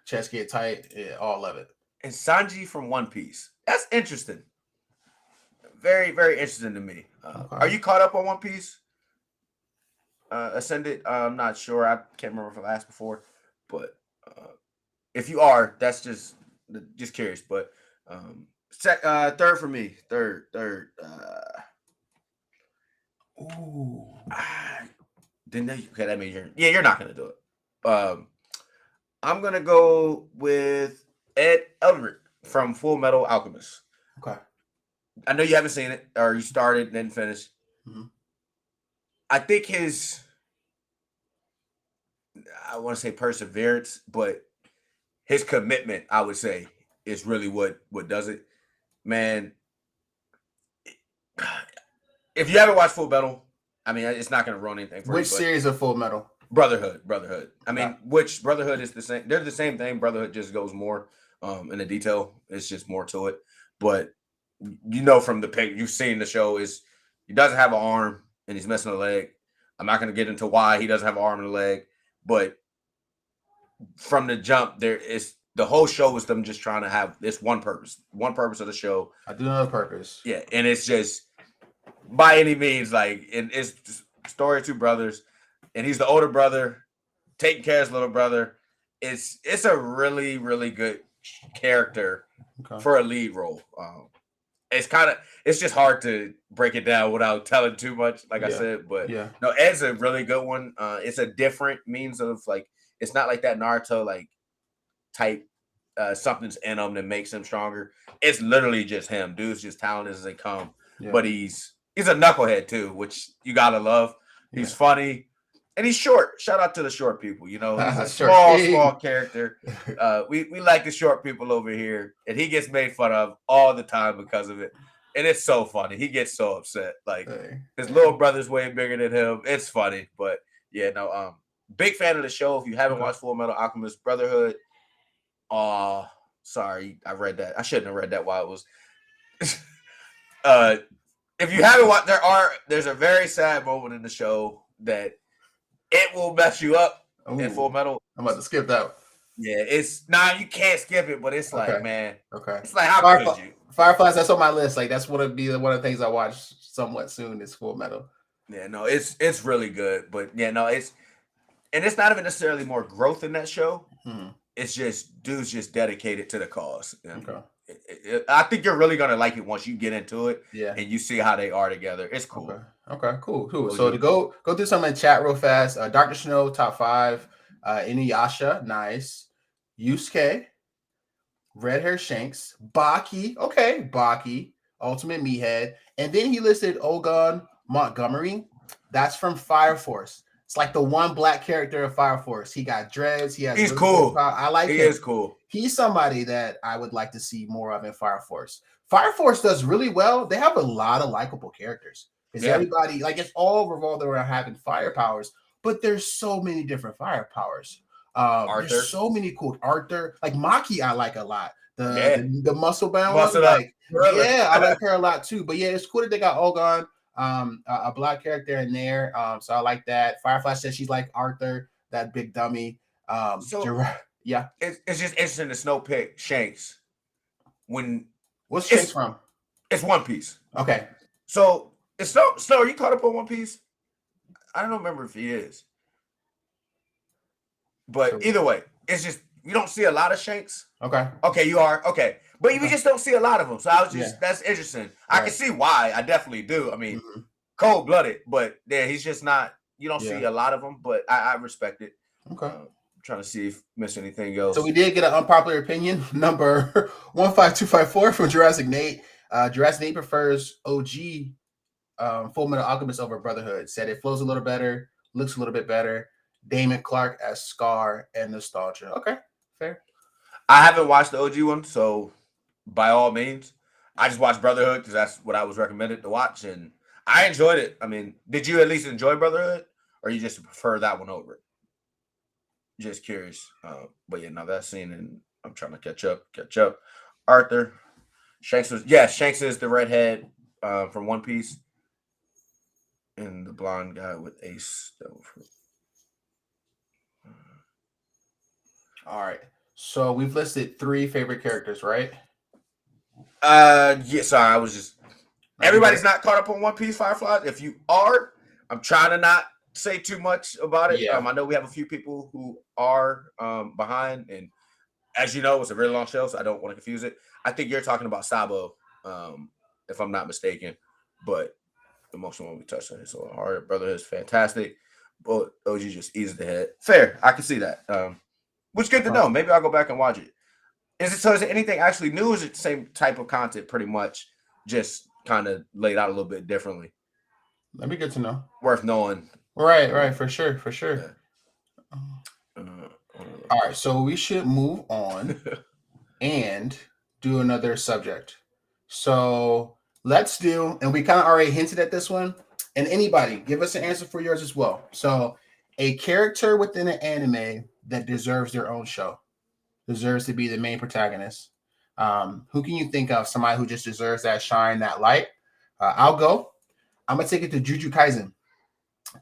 Chest get tight. All of it. And Sanji from One Piece. That's interesting. Very, very interesting to me. Okay. Are you caught up on One Piece? Ascended? I'm not sure. I can't remember if I asked before. But if you are, that's just curious. But third for me. Third. Ooh. Didn't they? Okay, that means you're not gonna do it. I'm gonna go with Ed Elric from Full Metal Alchemist. Okay. I know you haven't seen it, or you started and then finished. Mhm. I think I want to say perseverance, but his commitment, I would say, is really what does it. Man, if you haven't watched Full Metal, I mean, it's not going to ruin anything for you, Which but series of Full Metal? Brotherhood. I Okay. mean, which Brotherhood is the same. They're the same thing. Brotherhood just goes more in the detail. It's just more to it. But you know from the pic, you've seen the show is he doesn't have an arm and he's missing a leg. I'm not going to get into why he doesn't have an arm and a leg, but from the jump, there is the whole show is them just trying to have this one purpose of the show. I do know the purpose. Yeah, and it's just by any means like it's story of two brothers, and he's the older brother taking care of his little brother. It's a really good character Okay. for a lead role. It's just hard to break it down without telling too much, like I said. But yeah, no, Ed's a really good one. It's a different means of like it's not like that Naruto like type something's in him that makes him stronger. It's literally just him. Dude's just talented as they come. yeah. But he's a knucklehead too, which you gotta love. He's funny. And he's short. Shout out to the short people. You know, he's a small character. We like the short people over here, and he gets made fun of all the time because of it. And it's so funny. He gets so upset. Like his little brother's way bigger than him. It's funny, but yeah, no. Big fan of the show. If you haven't watched Full Metal Alchemist Brotherhood, sorry, I read that. I shouldn't have read that while it was. If you haven't watched, there's a very sad moment in the show that it will mess you up in Full Metal. I'm about to skip that. Yeah, you can't skip it, but it's like, man, it's like how could you? Fireflies, that's on my list. Like that's one of the things I watch somewhat soon is Full Metal. Yeah, no, it's really good, but yeah, no, it's not even necessarily more growth in that show. Mm-hmm. It's just dudes just dedicated to the cause. Okay. I think you're really gonna like it once you get into it, and you see how they are together. It's cool. Okay, cool. So to go through some in chat real fast. Dr. Snow top 5, Inuyasha, nice. Yusuke, Red Hair Shanks, Baki, Ultimate Meathead, and then he listed Ogon Montgomery. That's from Fire Force. It's like the one black character of Fire Force. He got dreads. He's really cool. I like him. He is cool. He's somebody that I would like to see more of in Fire Force. Fire Force does really well. They have a lot of likable characters. Everybody, like it's all revolved around having fire powers, but there's so many different fire powers. There's so many cool Arthur, like Maki, I like a lot. The muscle bound one, like I like her a lot too. But yeah, it's cool that they got Ogon, a black character in there. So I like that. Firefly says she's like Arthur, that big dummy. It's just interesting to Snow pick Shanks. What's Shanks from? It's One Piece. Okay. So it's Snow. Are you caught up on One Piece? I don't remember if he is. But either way, it's just you don't see a lot of Shanks. Okay, you are. Okay. But you just don't see a lot of them. So I was just that's interesting. I can see why. I definitely do. I mean, cold-blooded, but he's just not you don't see a lot of them, but I respect it. Okay. Trying to see if miss anything else. So we did get an unpopular opinion, number 15254 from Jurassic Nate. Jurassic Nate prefers OG Full Metal Alchemist over Brotherhood. Said it flows a little better, looks a little bit better. Damon Clark as Scar and nostalgia. Okay, fair. I haven't watched the OG one, so by all means, I just watched Brotherhood because that's what I was recommended to watch, and I enjoyed it. I mean, did you at least enjoy Brotherhood, or you just prefer that one over it? Just curious. But yeah, now that scene, and I'm trying to catch up. Arthur Shanks Shanks is the redhead from One Piece, and the blonde guy with Ace. All right. So we've listed 3 favorite characters, right? Yeah. Sorry, I was just. Everybody's not caught up on One Piece Firefly. If you are, I'm trying to not say too much about it. I know we have a few people who are behind, and as you know, it's a very long show, so I don't want to confuse it. I think you're talking about Sabo, if I'm not mistaken. But the most one we touched on, so our brother is fantastic, but OG just easy to head. Fair, I can see that. Which is good to know. Maybe I'll go back and watch it. Is it anything actually new? Or is it the same type of content, pretty much, just kind of laid out a little bit differently. That'd be good to know. Worth knowing. Right, for sure. Yeah. All right, so we should move on and do another subject. So let's do, and we kind of already hinted at this one. And anybody, give us an answer for yours as well. So, a character within an anime that deserves their own show, deserves to be the main protagonist. Who can you think of? Somebody who just deserves that shine, that light. I'll go. I'm gonna take it to Jujutsu Kaisen.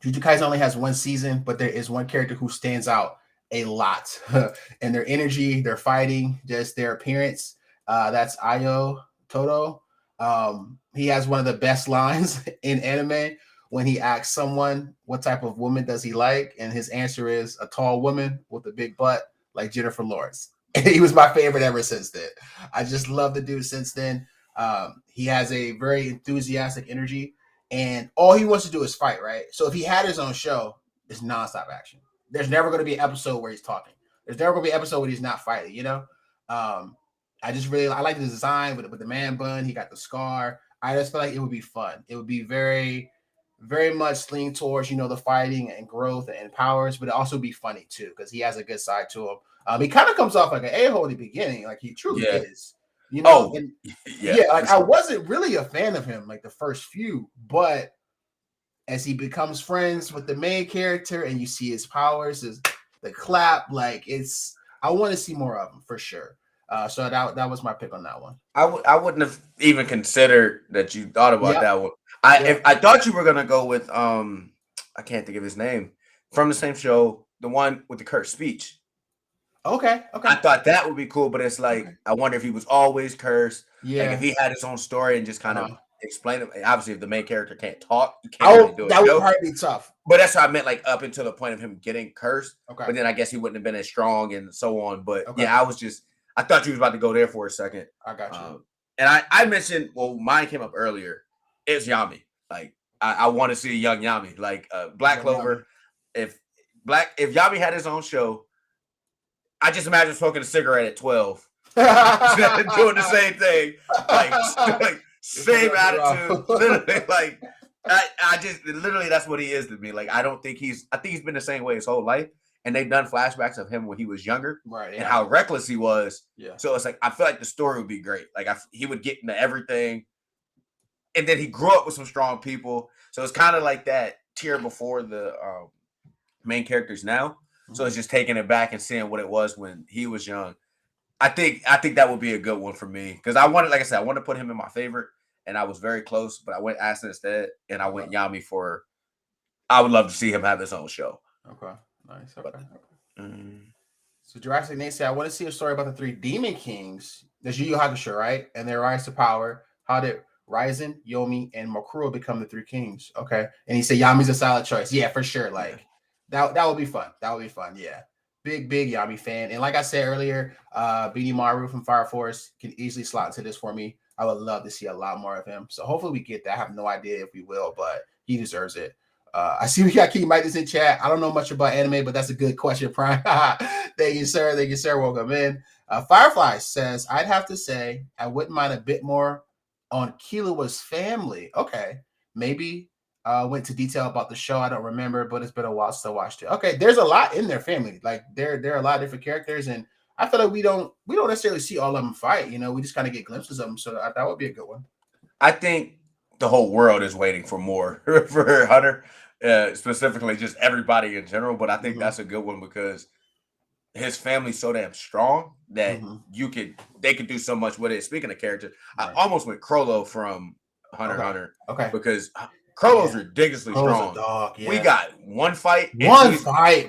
Jujutsu Kaisen only has one season, but there is one character who stands out a lot, and their energy, their fighting, just their appearance. That's Ayo Todo. He has one of the best lines in anime when he asks someone what type of woman does he like, and his answer is a tall woman with a big butt like Jennifer Lawrence. He was my favorite ever since then. I just love the dude since then. He has a very enthusiastic energy, and all he wants to do is fight, right? So if he had his own show, it's nonstop action. There's never going to be an episode where he's talking. There's never going to be an episode where he's not fighting, you know? I like the design with the man bun. He got the scar. I just feel like it would be fun. It would be very, very much lean towards, the fighting and growth and powers, but it also be funny too, because he has a good side to him. He kind of comes off like an a-hole in the beginning, like he truly is. I wasn't really a fan of him like the first few, but as he becomes friends with the main character and you see his powers, the clap, I want to see more of him for sure. So that was my pick on that one. I wouldn't have even considered that you thought about that one. I thought you were gonna go with I can't think of his name from the same show, the one with the cursed speech. Okay. I thought that would be cool, but it's like I wonder if he was always cursed. Yeah. Like if he had his own story and just kind of explain it. Obviously, if the main character can't talk, you can't really do it. That would probably be tough. But that's what I meant, like up until the point of him getting cursed. Okay. But then I guess he wouldn't have been as strong and so on. But I thought you was about to go there for a second. I got you. And I mentioned, mine came up earlier. It's Yami. Like I want to see a young Yami, like Black Clover. If Yami had his own show, I just imagine smoking a cigarette at 12, doing the same thing, like same attitude. Literally, like I just literally that's what he is to me. Like I think he's been the same way his whole life. And they've done flashbacks of him when he was younger, right? And how reckless he was. Yeah. So it's like I feel like the story would be great. Like he would get into everything, and then he grew up with some strong people. So it's kind of like that tier before the main characters now. Mm-hmm. So it's just taking it back and seeing what it was when he was young. I think that would be a good one for me because I wanted to put him in my favorite, and I was very close, but I went Aston instead, and I went Yami for. I would love to see him have his own show. Okay. Nice. Okay. So Jurassic Nate said, I want to see a story about the three demon kings. There's Yu Yu Hakusho, right? And their rise to power. How did Ryzen, Yomi, and Makuro become the three kings? Okay. And he said Yami's a solid choice. Yeah, for sure. Like that would be fun. That would be fun. Yeah. Big Yami fan. And like I said earlier, BD Maru from Fire Force can easily slot into this for me. I would love to see a lot more of him. So hopefully we get that. I have no idea if we will, but he deserves it. I see we got Keith Mike in chat. I don't know much about anime, but that's a good question, Prime. Thank you, sir. Welcome in. Firefly says, I'd have to say I wouldn't mind a bit more on Killua's family. Okay. Maybe went to detail about the show. I don't remember, but it's been a while since I watched it. Okay. There's a lot in their family. Like there are a lot of different characters, and I feel like we don't necessarily see all of them fight. We just kind of get glimpses of them. So that would be a good one. I think the whole world is waiting for more for Hunter. Specifically just everybody in general, but I think that's a good one because his family's so damn strong that they could do so much with it. Speaking of characters, right. I almost went Crollo from Hunter, okay, because Crollo's ridiculously strong. Dog, yeah. We got one fight, bro.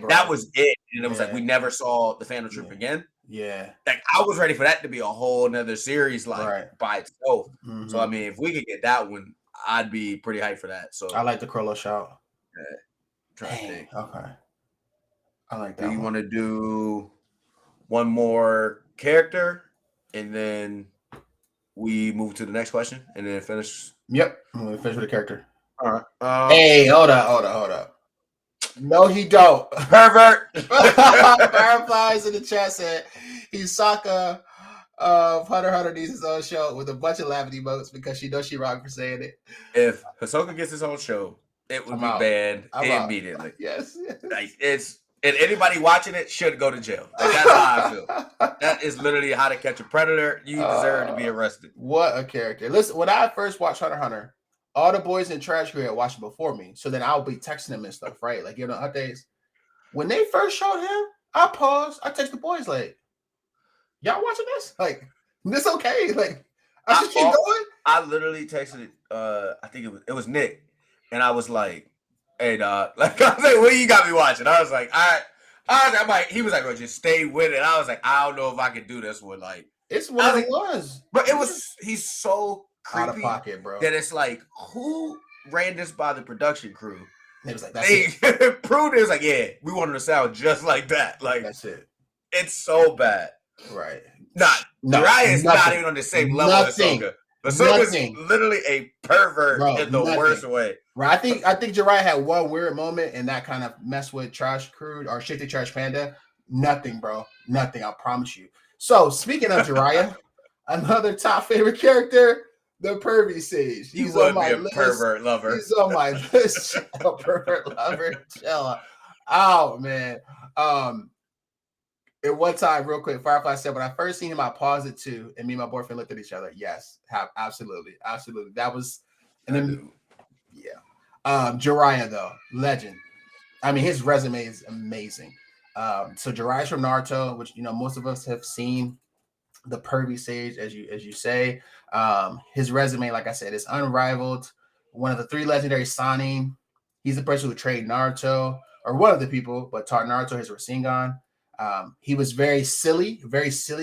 That was it, and it was like we never saw the Phantom Troop again. Yeah, like I was ready for that to be a whole another series, like by itself. So I mean, if we could get that one, I'd be pretty hyped for that. So I like the Crollo shout. Okay. I like that. Do you want to do one more character and then we move to the next question and then finish? Yep. I'm going to finish with the character. All right. Hey, hold up. No, he don't. Pervert. Fireflies in the chat said Hisaka Hunter x Hunter needs his own show with a bunch of laughing emotes because she knows she wrong for saying it. If Hisoka gets his own show, it would I'm be out. banned I'm out. immediately. Yes. Like it's and anybody watching it should go to jail. Like that's how I feel. That is literally How to Catch a Predator. You deserve to be arrested. What a character. Listen, when I first watched Hunter x Hunter, all the boys in Trash Crew had watched it before me. So then I'll be texting them and stuff, right? Like, updates. When they first showed him, I paused. I text the boys like, y'all watching this? Like, this okay? Like, I should keep going? I literally texted I think it was Nick. And I was like, hey dog. Like I was like, what you got me watching? I was like, all right. I'm like, he was like, bro, just stay with it. I was like, I don't know if I can do this one. Like, it's one of the ones. But he's so creepy out of pocket, bro. That it's like, who ran this by the production crew? And it was like, they proved it was like, yeah, we want him to sound just like that. Like, that's it. It's so bad. Right. Jiraiya is not even on the same level as Ahsoka. Ahsoka's literally a pervert in the worst way. Right. I think Jiraiya had one weird moment and that kind of messed with Trash Crew or Shifty Trash Panda. Nothing, bro. Nothing. I promise you. So speaking of Jiraiya, another top favorite character, the Pervy Sage. He's on my list. Pervert lover. He's on my list. A pervert lover. Chill out, man. At one time, real quick, Firefly said, when I first seen him, I paused it too. And me and my boyfriend looked at each other. Yes, absolutely. Absolutely. That was, and then, yeah. Jiraiya, though, legend. I mean, his resume is amazing. So Jiraiya's from Naruto, which, most of us have seen the Pervy Sage, as you say. His resume, like I said, is unrivaled. One of the 3 legendary Sannin. He's the person who trained Naruto, or one of the people, but taught Naruto his Rasengan. He was very silly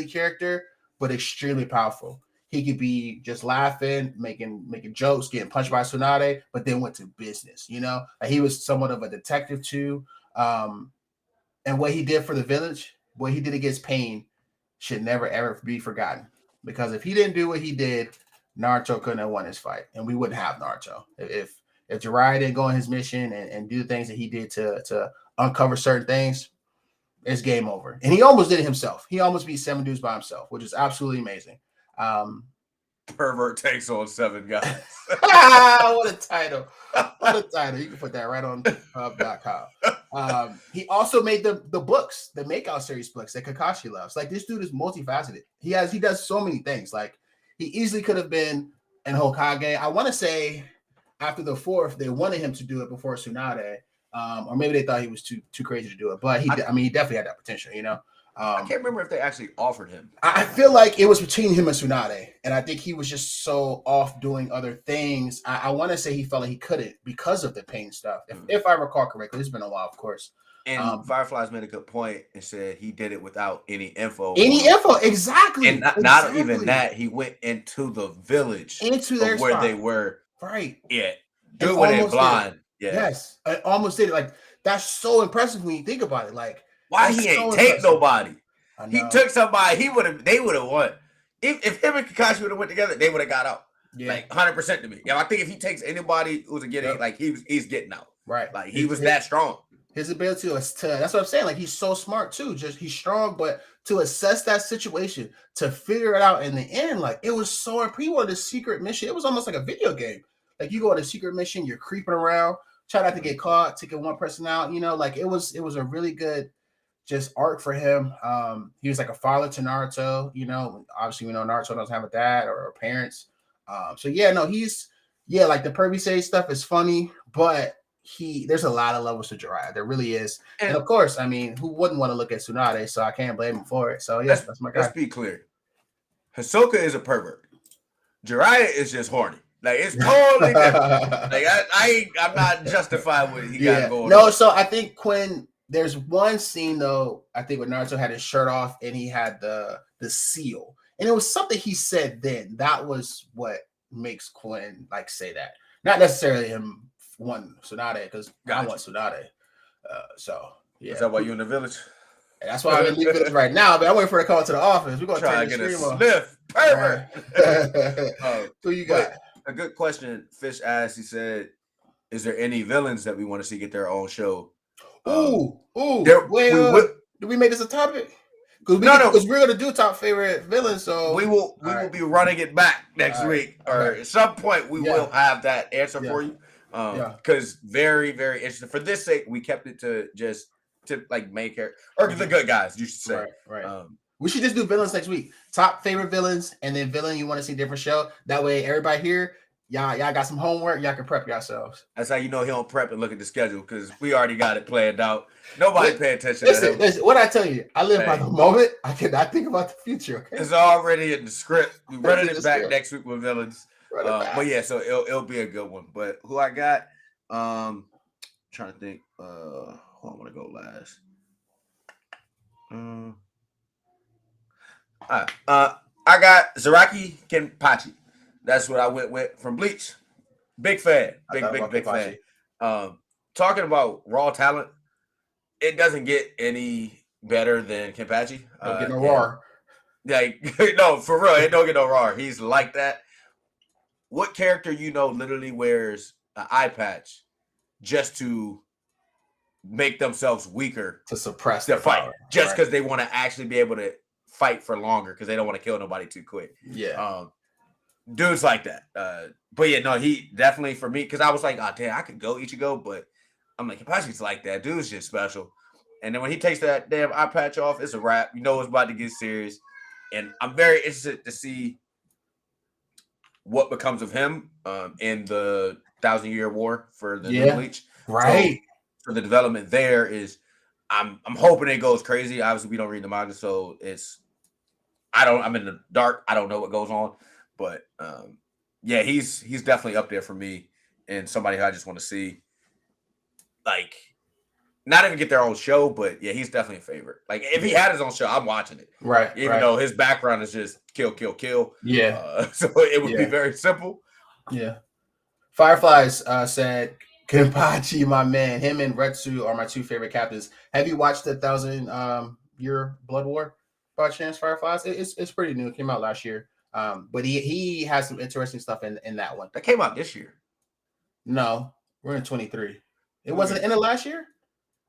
character, but extremely powerful. He could be just laughing, making jokes, getting punched by Tsunade, but then went to business. Like he was somewhat of a detective too. And what he did for the village, what he did against Pain, should never ever be forgotten. Because if he didn't do what he did, Naruto couldn't have won his fight, and we wouldn't have Naruto. If Jiraiya didn't go on his mission and do the things that he did to uncover certain things, it's game over. And he almost did it himself. He almost beat 7 dudes by himself, which is absolutely amazing. Pervert takes on 7 guys. What a title. What a title. You can put that right on hub.com. He also made the books, the Makeout series books that Kakashi loves. Like, this dude is multifaceted. He does so many things. Like, he easily could have been an Hokage. I want to say after the 4th, they wanted him to do it before Tsunade. Or maybe they thought he was too crazy to do it, but he definitely had that potential, I can't remember if they actually offered him. I feel like it was between him and Tsunade, and I think he was just so off doing other things. I want to say he felt like he couldn't because of the Pain stuff, if I recall correctly. It's been a while, of course. And Firefly's made a good point and said he did it without any info. Exactly. And not even that, he went into the village, into their where spot. they were. Right. Yeah. Doing it blind. Yeah. Yes. I almost did it. Like, that's so impressive when you think about it. Like, why he ain't take nobody? He took somebody. They would have won. If him and Kakashi would have went together, they would have got out. Yeah. Like 100% to me. I think if he takes anybody who's getting like he's getting out. Right. Like he was that strong. His ability to that's what I'm saying. Like, he's so smart too. Just he's strong, but to assess that situation, to figure it out in the end, like it was so he wanted a secret mission. It was almost like a video game. Like, you go on a secret mission, you're creeping around, try not to get caught, taking one person out. Like it was a really good just arc for him. He was like a father to Naruto. Obviously we know Naruto doesn't have a dad or parents. So yeah, no, like the Pervy Sage stuff is funny, but there's a lot of levels to Jiraiya. There really is. And of course, I mean, who wouldn't want to look at Tsunade? So I can't blame him for it. So yes, that's my guy. Let's be clear. Hisoka is a pervert. Jiraiya is just horny. Like, it's totally different. Like, I'm not justified with what he got going on. No, so I think Quinn, there's one scene though, I think when Naruto had his shirt off and he had the seal. And it was something he said then. That was what makes Quinn like say that. Not necessarily him wanting Tsunade, because I want Tsunade. So yeah. Is that why you in the village? And that's why I'm in the village right now, but I'm waiting for her to call to the office. We're gonna try to get a sniff. Pervert. Who you got? A good question. Fish asked, he said, is there any villains that we want to see get their own show? Did we make this a topic? Because we're gonna do top favorite villains. So we will be running it back next week, or at some point we will have that answer for you. Because very, very interesting. For this sake, we kept it to like main character or the good guys, you should say. Right. We should just do villains next week. Top favorite villains, and then villain you want to see different show. That way, everybody here, y'all got some homework. Y'all can prep yourselves. That's how you know he don't prep and look at the schedule, because we already got it planned out. Nobody pay attention to him. Listen, what I tell you, I live by the moment. I cannot think about the future. Okay? It's already in the script. We're running it back next week with villains. But yeah, so it'll be a good one. But who I got? Trying to think. Who I want to go last. I got Zaraki Kenpachi. That's what I went with from Bleach. Big fan. Big fan. Talking about raw talent, it doesn't get any better than Kenpachi. Don't get no raw. Like, no, for real, it don't get no raw. He's like that. What character literally wears an eye patch just to make themselves weaker to suppress the fight, just because they want to actually be able to fight for longer because they don't want to kill nobody too quick. Yeah. Dudes like that. But yeah, no, he definitely, for me, because I was like, oh damn, I could go Ichigo, but I'm like, Kenpachi's like that. Dude's just special. And then when he takes that damn eye patch off, it's a wrap. You know it's about to get serious. And I'm very interested to see what becomes of him in the 1,000-Year War for the new Bleach. Right. So the development there is, I'm hoping it goes crazy. Obviously, we don't read the manga, so I'm in the dark. I don't know what goes on. But yeah, he's definitely up there for me, and somebody who I just want to see, like, not even get their own show, but yeah, he's definitely a favorite. Like, if he had his own show, I'm watching it. Right. Even though his background is just kill. Yeah. So it would be very simple. Yeah. Fireflies said, Kenpachi, my man, him and Retsu are my two favorite captains. Have you watched the 1,000-Year Blood War by chance, Fireflies? It's pretty new. It came out last year. But he has some interesting stuff in that one. That came out this year. No, we're in 23. It wasn't in it last year?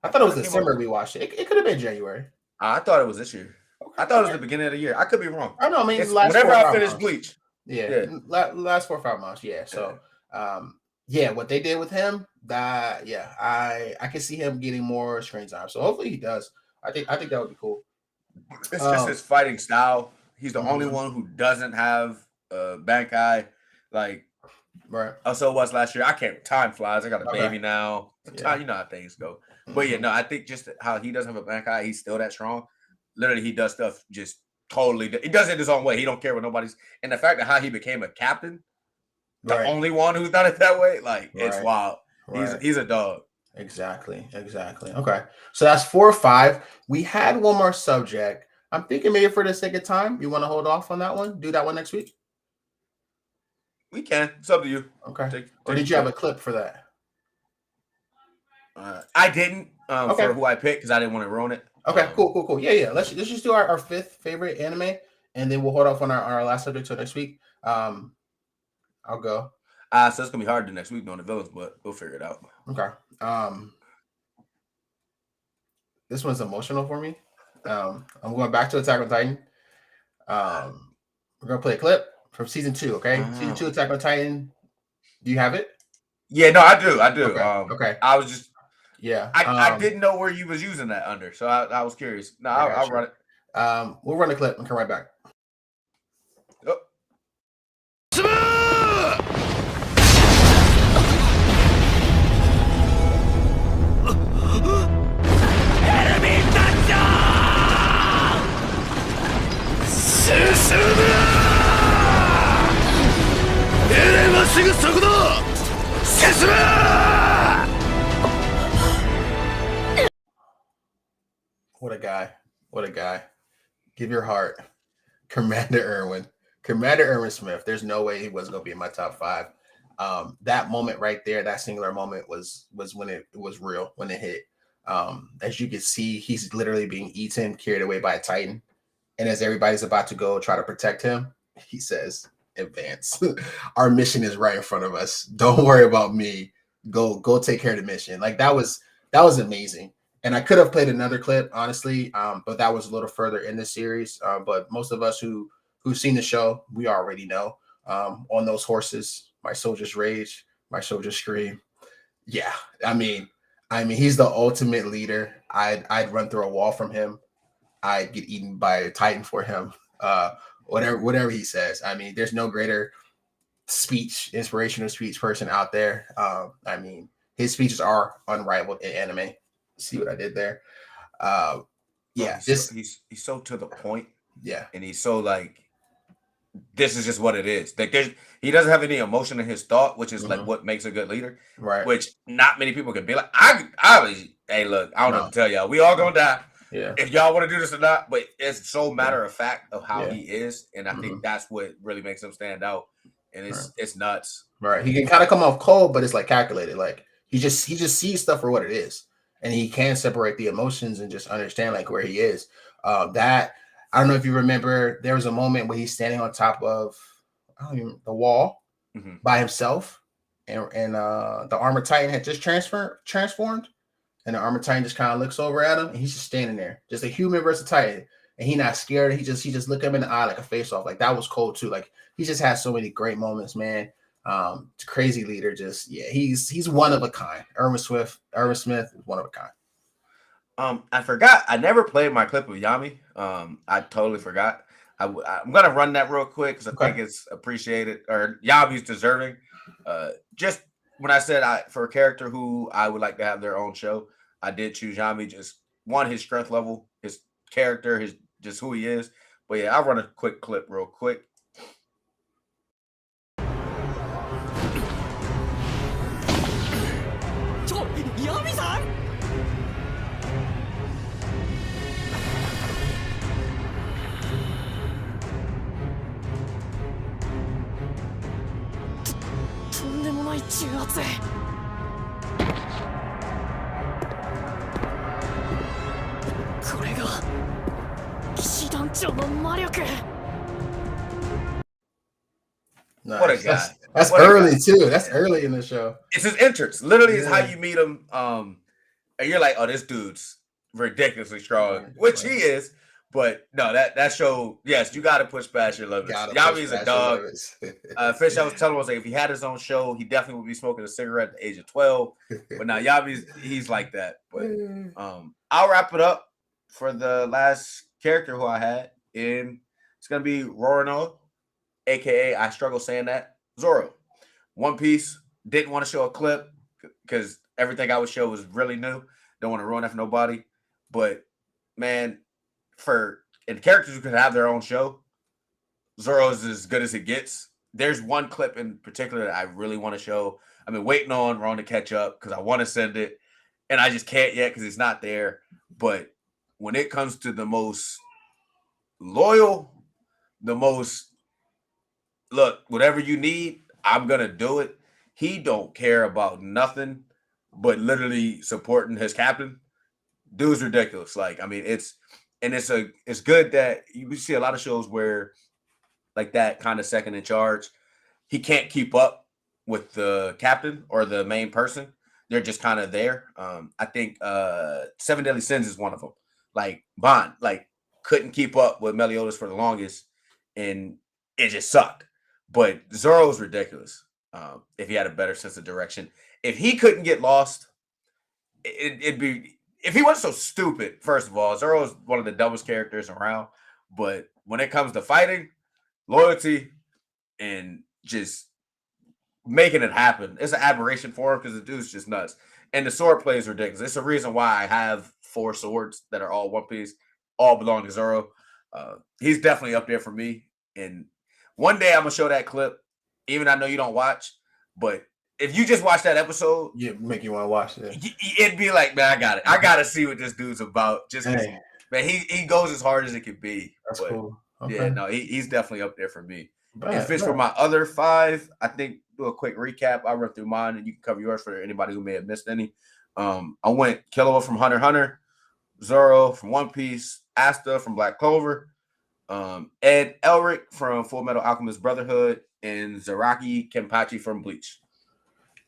I thought it was December we watched it. It could have been January. I thought it was this year. Okay. I thought it was the beginning of the year. I could be wrong. I know. I mean, whenever I finish Bleach. Yeah. Last 4 or 5 months. Yeah. So, what they did with him, I can see him getting more screen time. So hopefully he does. I think that would be cool. It's just his fighting style. He's the only one who doesn't have Bankai. Like, right. Also was last year. I can't. Time flies. I got a baby now. You know how things go. But yeah, no, I think just how he doesn't have a Bankai, he's still that strong. Literally, he does stuff just totally. He does it his own way. He don't care what nobody's. And the fact that how he became a captain, the only one who's done it that way, like it's wild. Right. He's a dog. Exactly. Okay, so that's 4 or 5. We had one more subject. I'm thinking maybe for the sake of time, you want to hold off on that one? Do that one next week? We can. It's up to you. Okay. Or did you have a clip for that? I didn't for who I picked because I didn't want to ruin it. Okay, cool. Yeah. Let's just do our 5th favorite anime, and then we'll hold off on our last subject till next week. I'll go. So it's gonna be hard to next week on the villains, but we'll figure it out. Okay. This one's emotional for me. I'm going back to Attack on Titan. We're gonna play a clip from season 2. Okay, season 2 Attack on Titan. Do you have it? Yeah, no, I do. Okay. I was just I didn't know where you was using that under, so I was curious. No, I'll run it. We'll run the clip and come right back. Oh. What a guy. Give your heart. Commander Irwin Smith. There's no way he wasn't going to be in my top 5. That moment right there, that singular moment was when it was real, when it hit. As you can see, he's literally being eaten, carried away by a Titan. And as everybody's about to go try to protect him, he says, advance. Our mission is right in front of us. Don't worry about me. Go take care of the mission. Like that was amazing. And I could have played another clip, honestly, but that was a little further in the series. But most of us who've seen the show, we already know. On those horses, my soldiers rage, my soldiers scream. Yeah, I mean, he's the ultimate leader. I'd run through a wall from him. I'd get eaten by a titan for him. Whatever he says. I mean, there's no greater inspirational speech person out there. I mean, his speeches are unrivaled in anime. See what I did there? Yeah, he's so to the point. Yeah, and he's so like, this is just what it is. Like he doesn't have any emotion in his thought, which is like what makes a good leader. Right. Which not many people can be like. Hey, look, I don't know what to tell y'all. We all gonna die. Yeah. If y'all want to do this or not, but it's so matter of fact of how he is, and I think that's what really makes him stand out. And it's nuts. Right. He can kind of come off cold, but it's like calculated. Like he just sees stuff for what it is, and he can separate the emotions and just understand like where he is. That I don't know if you remember, there was a moment where he's standing on top of the wall by himself, and the armored titan had just transformed, and the armored titan just kind of looks over at him, and he's just standing there, just a human versus titan, and he not scared. He just look him in the eye like a face off. Like that was cold too. Like he just has so many great moments, man. Crazy leader, just he's one of a kind. Irwin Smith is one of a kind. I forgot. I never played my clip of Yami. I totally forgot. I'm gonna run that real quick because I think it's appreciated, or Yami's deserving. Just when I said for a character who I would like to have their own show, I did choose Yami. Just his strength level, his character, his just who he is. But yeah, I'll run a quick clip real quick. とんでもない重圧。これが騎士団長の魔力。 Nice. What a guy. That's early too. That's early in the show. It's his entrance. Literally, is how you meet him. And you're like, oh, this dude's ridiculously strong, which he is. But no, that show, yes, you got to push past your limits. Yami's a dog. Fish, I was telling him, I was like, if he had his own show, he definitely would be smoking a cigarette at the age of 12. But now he's like that. But I'll wrap it up for the last character who I had, and it's gonna be Roronoa, aka I struggle saying that, Zoro. One Piece, didn't want to show a clip because everything I would show was really new. Don't want to ruin that for nobody. But man, and characters who could have their own show, Zoro's as good as it gets. There's one clip in particular that I really want to show. I've been waiting on Ron to catch up because I want to send it, and I just can't yet because it's not there. But when it comes to the most loyal, the most look, whatever you need, I'm gonna do it. He don't care about nothing but literally supporting his captain. Dude's ridiculous. Like, I mean, it's good that you see a lot of shows where like that kind of second in charge, he can't keep up with the captain or the main person. They're just kind of there. I think 7 Deadly Sins is one of them. Like Bond, like couldn't keep up with Meliodas for the longest, and it just sucked. But Zoro's ridiculous. If he had a better sense of direction, if he couldn't get lost, it'd be. If he wasn't so stupid, first of all, Zoro is one of the dumbest characters around. But when it comes to fighting, loyalty, and just making it happen, it's an aberration for him because the dude's just nuts. And the sword play is ridiculous. It's the reason why I have 4 swords that are all One Piece, all belong to Zoro. He's definitely up there for me. And one day I'm going to show that clip, even I know you don't watch, but if you just watch that episode, make you want to watch it. It'd be like, man, I got it. I got to see what this dude's about. Just man, he goes as hard as it could be. That's cool. Okay. Yeah, no, he's definitely up there for me. And Fish, for my other 5, I think do a quick recap. I'll run through mine and you can cover yours for anybody who may have missed any. I went Killua from Hunter x Hunter, Zoro from One Piece, Asta from Black Clover, Ed Elric from Full Metal Alchemist Brotherhood, and Zaraki Kenpachi from Bleach.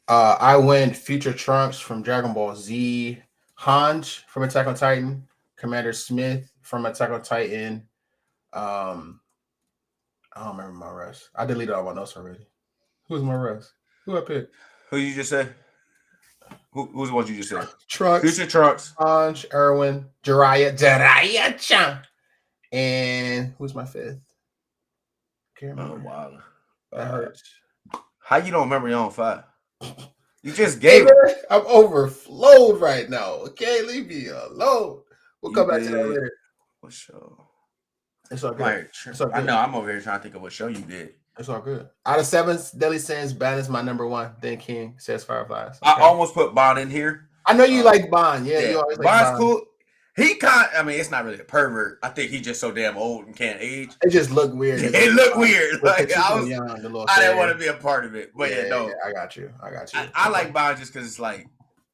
I went Future Trunks from Dragon Ball Z, Hanj from Attack on Titan, Commander Smith from Attack on Titan. I don't remember my rest. I deleted all my notes already. Who's my rest? Who I picked? Who you just said? Who's the ones you just said? Trunks, Future Trunks. Hanj, Erwin, Jiraiya-chan. And who's my fifth? Can't Oh, remember. wow. That hurts. How you don't remember your own 5? You just Hey, gave it. man, I'm overflowed right now. Okay, leave me alone. We'll You come back to that did. later. What show? It's all I'm good. out here It's all I good. know. I'm over here trying to think of what show you did. It's all good. Out of 7 Deadly Sins, Ban is my number 1. Then King says Fireflies. I Okay. almost put Bond in here. I know you like Bond. Yeah, you always like Bond's Bond. cool. I mean, it's not really a pervert. I think he's just so damn old and can't age. It just looked weird. It looked weird. Like I didn't want to be a part of it. But yeah, I got you. I like Bond just because it's like,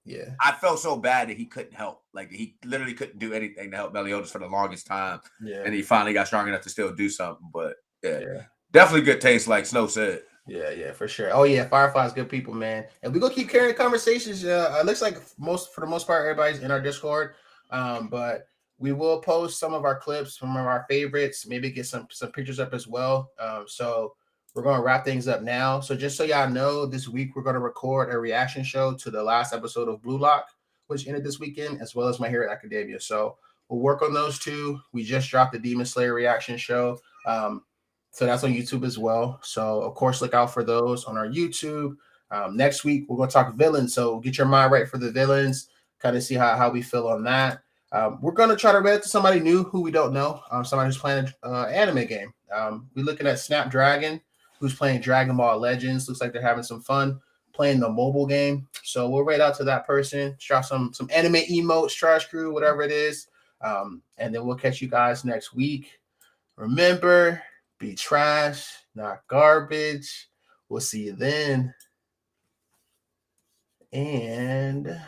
yeah, I felt so bad that he couldn't help. Like he literally couldn't do anything to help Meliodas for the longest time. Yeah. And he finally got strong enough to still do something. But yeah. Definitely good taste, like Snow said. Yeah, for sure. Oh yeah, Firefly's good people, man. And we're gonna keep carrying conversations. It looks like for the most part, everybody's in our Discord. But we will post some of our clips, some of our favorites, maybe get some pictures up as well. So we're gonna wrap things up now. So just so y'all know, this week we're gonna record a reaction show to the last episode of Blue Lock, which ended this weekend, as well as My Hero Academia. So we'll work on those two. We just dropped the Demon Slayer reaction show. So that's on YouTube as well. So, of course, look out for those on our YouTube. Next week, we're going to talk villains. So get your mind right for the villains, kind of see how we feel on that. We're going to try to read it to somebody new who we don't know, somebody who's playing an anime game. We're looking at Snapdragon, who's playing Dragon Ball Legends. Looks like they're having some fun playing the mobile game. So we'll rate out to that person, drop some anime emotes, trash crew, whatever it is. And then we'll catch you guys next week. Remember, be trash, not garbage. We'll see you then. And